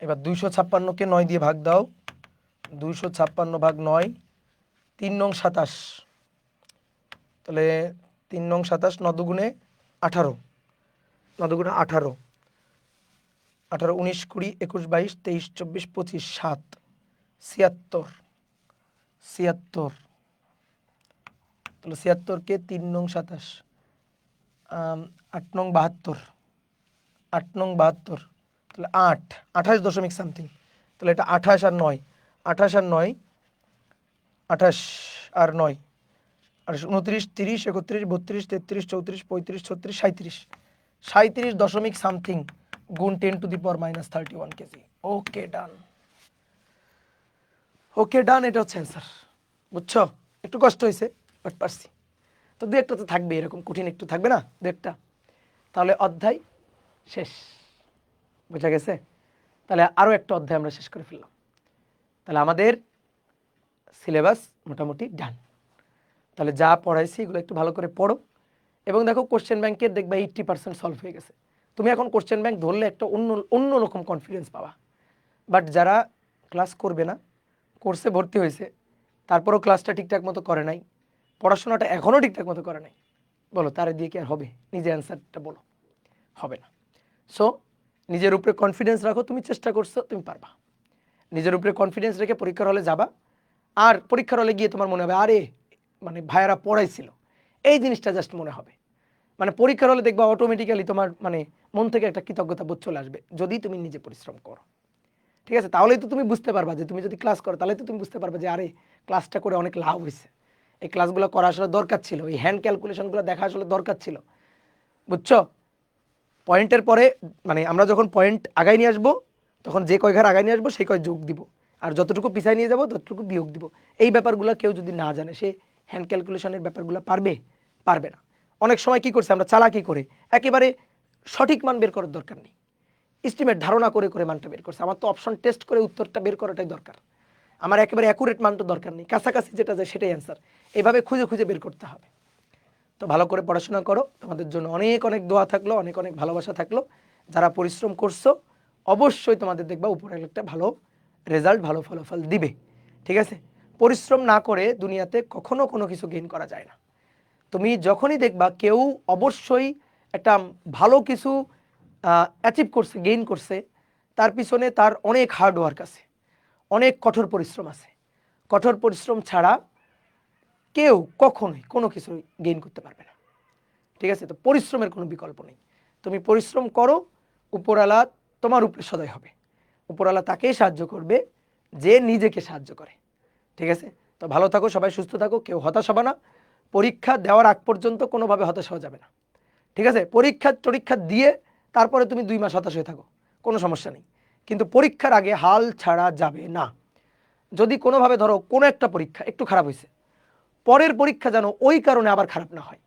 এবার 256কে 9 দিয়ে ভাগ দাও, 256 ভাগ 9 3 নং 27, তাহলে 3 নং 27 9 দুগুণে 18 9 দুগুণে 18 18 19 20 21 22 23 24 25 7 76 76, তাহলে 76কে 3 নং 27 8 নং 72 8 নং 72, তাহলে 8 28 দশমিক সামথিং, তাহলে এটা 28 আর 9 28 আর 9 28 আর 9 আর 29 30 31 32 33 34 35 36 37 37 দশমিক সামথিং গুণ 10⁻31 কেজি। ওকে ডান, ওকে ডান, এটা হচ্ছে অ্যান্সার। বুঝছো, একটু কষ্ট হয়েছে বাট পারছি। তো দু একটা তো থাকবে, এরকম কঠিন একটু থাকবে না দু একটা, তাহলে অধ্যায় শেষ। বুঝা গেছে? তাহলে আরও একটা অধ্যায় আমরা শেষ করে ফেললাম। তাহলে আমাদের সিলেবাস মোটামুটি ডান। তাহলে যা পড়াইছি এগুলো একটু ভালো করে পড়ো এবং দেখো কোশ্চেন ব্যাংকের দেখবে 80% সলভ হয়ে গেছে। তুমি এখন কোশ্চেন ব্যাংক ধরলে একটা অন্য রকম কনফিডেন্স পাবা। বাট যারা ক্লাস করবে না, কোর্সে ভর্তি হয়েছে তারপরেও ক্লাসটা ঠিকঠাক মতো করে নাই, পড়াশোনাটা এখনও ঠিকঠাক মতো করে নাই, বলো তারে দিয়ে কি আর হবে? নিজে অ্যান্সারটা বলো, হবে না। সো নিজের উপরে কনফিডেন্স রাখো, তুমি চেষ্টা করছো, তুমি পারবা। নিজের উপরে কনফিডেন্স রেখে পরীক্ষার হলে যাবা, আর পরীক্ষার হলে গিয়ে তোমার মনে হবে আরে মানে ভাইয়ারা পড়াইছিল, এই জিনিসটা জাস্ট মনে হবে। মানে পরীক্ষার হলে দেখবা অটোমেটিক্যালি তোমার মানে মন থেকে একটা কৃতজ্ঞতা বোধ চলে আসবে, যদি তুমি নিজে পরিশ্রম করো। ঠিক আছে, তাহলেই তো তুমি বুঝতে পারবা যে তুমি যদি ক্লাস করো তাহলে তো তুমি বুঝতে পারবা যে আরে ক্লাসটা করে অনেক লাভ হয়েছে, এই ক্লাসগুলো করা আসলে দরকার ছিল, এই হ্যান্ড ক্যালকুলেশনগুলো দেখা আসলে দরকার ছিল। বুঝছো? পয়েন্টের পরে মানে আমরা যখন পয়েন্ট আগায় নিয়ে আসবো, তখন যে কয় ঘর আগায় নিয়ে আসবো সেই কয় যোগ দিব, আর যতটুকু পিছায় নিয়ে যাবো ততটুকু বিয়োগ দিব। এই ব্যাপারগুলো কেউ যদি না জানে, সে হ্যান্ড ক্যালকুলেশনের ব্যাপারগুলো পারবে না। অনেক সময় কি করছে আমরা, চালাকি করে একেবারে সঠিক মান বের করার দরকার নেই, এস্টিমেট ধারণা করে করে মানটা বের করছে। আমার তো অপশন টেস্ট করে উত্তরটা বের করাটাই দরকার, আমার একেবারে অ্যাকুরেট মানটা দরকার নেই, কাছাকাছি যেটা যায় সেটাই অ্যান্সার। এভাবে খুঁজে খুঁজে বের করতে হবে। তো ভালো করে পড়াশোনা করো, তোমাদের জন্য অনেক অনেক দোয়া থাকলো, অনেক অনেক ভালোবাসা থাকলো। যারা পরিশ্রম করছো অবশ্যই তোমাদের দেখবা উপরে একটা ভালো রেজাল্ট, ভালো ফলাফল দিবে। ঠিক আছে, পরিশ্রম না করে দুনিয়াতে কখনো কোনো কিছু গেইন করা যায় না। তুমি যখনই দেখবা কেউ অবশ্যই একটা ভালো কিছু অ্যাচিভ করছে, গেইন করছে, তার পিছনে তার অনেক হার্ড ওয়ার্ক আছে, অনেক কঠোর পরিশ্রম আছে। কঠোর পরিশ্রম ছাড়া কেউ কখনোই কোনো কিছু গেইন করতে পারবে না। ঠিক আছে, তো পরিশ্রমের কোনো বিকল্প নেই। তুমি পরিশ্রম করো, উপরওয়ালা তোমার উপরে সদয় হবে। উপরওয়ালা তাকেই সাহায্য করবে যে নিজেকে সাহায্য করে। ঠিক আছে, তো ভালো থাকো, সবাই সুস্থ থাকো, কেউ হতাশ হবে না। পরীক্ষা দেওয়ার আগ পর্যন্ত কোনোভাবে হতাশ হওয়া যাবে না। ঠিক আছে, পরীক্ষা দিয়ে তারপরে তুমি 2 মাস হতাশ হয়ে থাকো, কোনো সমস্যা নেই, কিন্তু পরীক্ষার আগে হাল ছাড়া যাবে না। যদি কোনোভাবে ধরো কোনো একটা পরীক্ষা একটু খারাপ হয়েছে, পরের পরীক্ষা যেন ওই কারণে আবার খারাপ না হয়।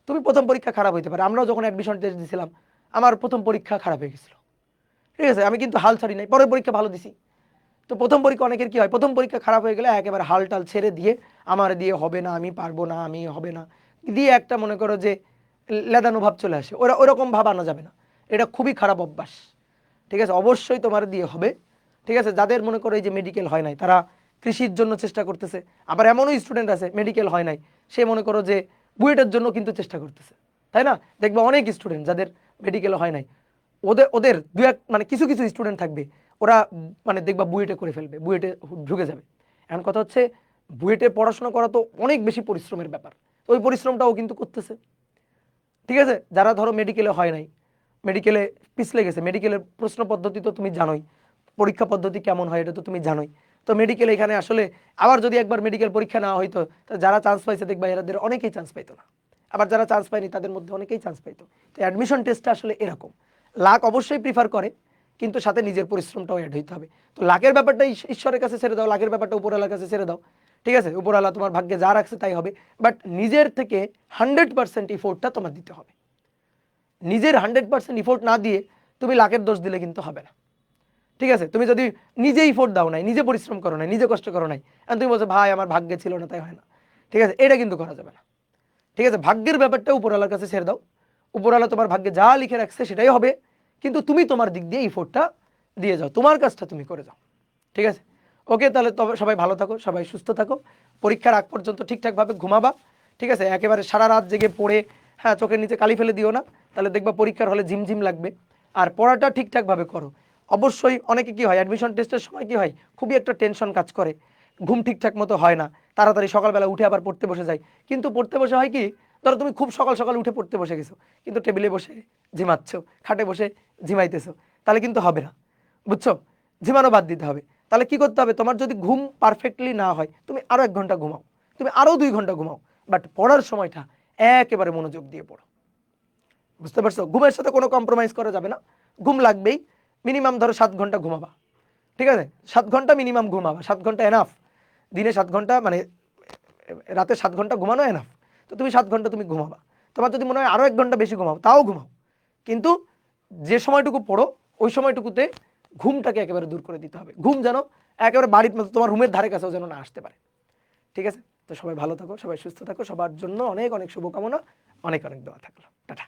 তুমি প্রথম পরীক্ষা খারাপ হইতে পারে, আমরাও যখন অ্যাডমিশন টেস্ট দিয়েছিলাম আমার প্রথম পরীক্ষা খারাপ হয়ে গেছিলো। ঠিক আছে, আমি কিন্তু হাল ছাড়ি নাই, পরের পরীক্ষা ভালো দিছি। তো প্রথম পরীক্ষা অনেকের কি হয়, প্রথম পরীক্ষা খারাপ হয়ে গেলে একেবারে হাল টাল ছেড়ে দিয়ে আমার দিয়ে হবে না, আমি পারবো না, আমি হবে না দিয়ে একটা মনে করো যে লেদানো ভাব চলে আসে, ওরকম ভাব আনা যাবে না, এটা খুবই খারাপ অভ্যাস। ঠিক আছে, অবশ্যই তোমার দিয়ে হবে। ঠিক আছে, যাদের মনে করো এই যে মেডিকেল হয় নাই তারা কৃষির জন্য চেষ্টা করতেছে, আবার এমনও স্টুডেন্ট আছে মেডিকেল হয় নাই, সে মনে করো যে বুয়েটের জন্য কিন্তু চেষ্টা করতেছে, তাই না? দেখবে অনেক স্টুডেন্ট যাদের মেডিকেল হয় নাই, ওদের ওদের দু এক মানে কিছু কিছু স্টুডেন্ট থাকবে, ওরা মানে দেখবা বুয়েটে করে ফেলবে, বুয়েটে ঢুকে যাবে। এখন কথা হচ্ছে বুয়েটে পড়াশোনা করা তো অনেক বেশি পরিশ্রমের ব্যাপার, তো ওই পরিশ্রমটাও কিন্তু করতেছে। ঠিক আছে, যারা ধরো মেডিকেলে হয় নাই, মেডিকেলে পিছলে গেছে, মেডিকেলের প্রশ্ন পদ্ধতি তো তুমি জানোই, পরীক্ষা পদ্ধতি কেমন হয় এটা তো তুমি জানোই। তো মেডিকেল এখানে আসলে আবার যদি একবার মেডিকেল পরীক্ষা না হইতো, যারা চান্স পাইছে দেখবা এরাদের অনেকেই চান্স পাইতো না, আবার যারা চান্স পায়নি তাদের মধ্যে অনেকেই চান্স পাইতো। তো অ্যাডমিশন টেস্টটা আসলে এরকম, লাক অবশ্যই প্রিফার করে, কিন্তু সাথে নিজের পরিশ্রমটাও অ্যাড হইতে হবে। তো লাকের ব্যাপারটা ঈশ্বরের কাছে ছেড়ে দাও, লাকের ব্যাপারটা উপরওয়ালার কাছে ছেড়ে দাও। ঠিক আছে, উপরওয়ালা তোমার ভাগ্যে যা রাখছে তাই হবে, বাট নিজের থেকে 100% ইফোর্টটা তোমার দিতে হবে। নিজের 100% ইফোর্ট না দিয়ে তুমি লাকের দোষ দিলে কিন্তু হবে না। ঠিক আছে, তুমি যদি নিজে ইফোর্ট দাও নাই, নিজে পরিশ্রম করো নাই, নিজে কষ্ট করো নাই, আর তুমি বলছো ভাই আমার ভাগ্যে ছিল না তাই হয় না, ঠিক আছে, এটা কিন্তু করা যাবে না। ঠিক আছে, ভাগ্যের ব্যাপারটা উপরওয়ালার কাছে ছেড়ে দাও, উপরওয়ালা তোমার ভাগ্যে যা লিখে রাখছে সেটাই হবে, কিন্তু তুমি তোমার দিক দিয়ে ইফোর্টটা দিয়ে যাও, তোমার কাজটা তুমি করে যাও। ঠিক আছে, ওকে, তাহলে তবে সবাই ভালো থাকো, সবাই সুস্থ থাকো, পরীক্ষার আগ পর্যন্ত ঠিকঠাকভাবে ঘুমাবা। ঠিক আছে, একেবারে সারা রাত জেগে পড়ে হ্যাঁ চোখের নিচে কালি ফেলে দিও না, তাহলে দেখবা পরীক্ষার হলে ঝিমঝিম লাগবে। আর পড়াটা ঠিকঠাকভাবে করো। অবশ্যই অনেকে কি হয় অ্যাডমিশন টেস্টের সময় কি হয়, খুবই একটা টেনশন কাজ করে, ঘুম ঠিকঠাক মতো হয় না, তাড়াতাড়ি সকালবেলা উঠে আবার পড়তে বসে যায়, কিন্তু পড়তে বসে হয় কি, ধরো তুমি খুব সকাল সকাল উঠে পড়তে বসে গেছো, কিন্তু টেবিলে বসে ঝিমাচ্ছ, খাটে বসে ঝিমাইতেছো, তাহলে কিন্তু হবে না। বুঝছো? ঝিমানো বাদ দিতে হবে। তাহলে কি করতে হবে, তোমার যদি ঘুম পারফেক্টলি না হয় তুমি আরো 1 ঘন্টা ঘুমাও, তুমি আরো 2 ঘন্টা ঘুমাও, বাট পড়ার সময়টা একেবারে মনোযোগ দিয়ে পড়ো। বুঝতে পারছো? ঘুমের সাথে কোনো কম্প্রোমাইজ করা যাবে না, ঘুম লাগবেই। মিনিমাম ধরো 7 ঘন্টা ঘুমাবা। ঠিক আছে, 7 ঘন্টা মিনিমাম ঘুমাবা, 7 ঘন্টা এনাফ। দিনে 7 ঘন্টা মানে রাতে 7 ঘন্টা ঘুমানো এনাফ। তো তুমি 7 ঘন্টা তুমি ঘুমাবা। তোমার যদি মনে হয় আরো 1 ঘন্টা বেশি ঘুমাও তাও ঘুমাও, কিন্তু যে সময়টুকু পড়ো ওই সময়টুকুতে ঘুমটাকে একেবারে দূর করে দিতে হবে। ঘুম যেন একেবারে বাড়ির মতো তোমার রুমের ধারে কাছেও যেন না আসতে পারে। ঠিক আছে, তো সবাই ভালো থাকো, সবাই সুস্থ থাকো, সবার জন্য অনেক অনেক শুভকামনা, অনেক অনেক দোয়া থাকলো। টাটা।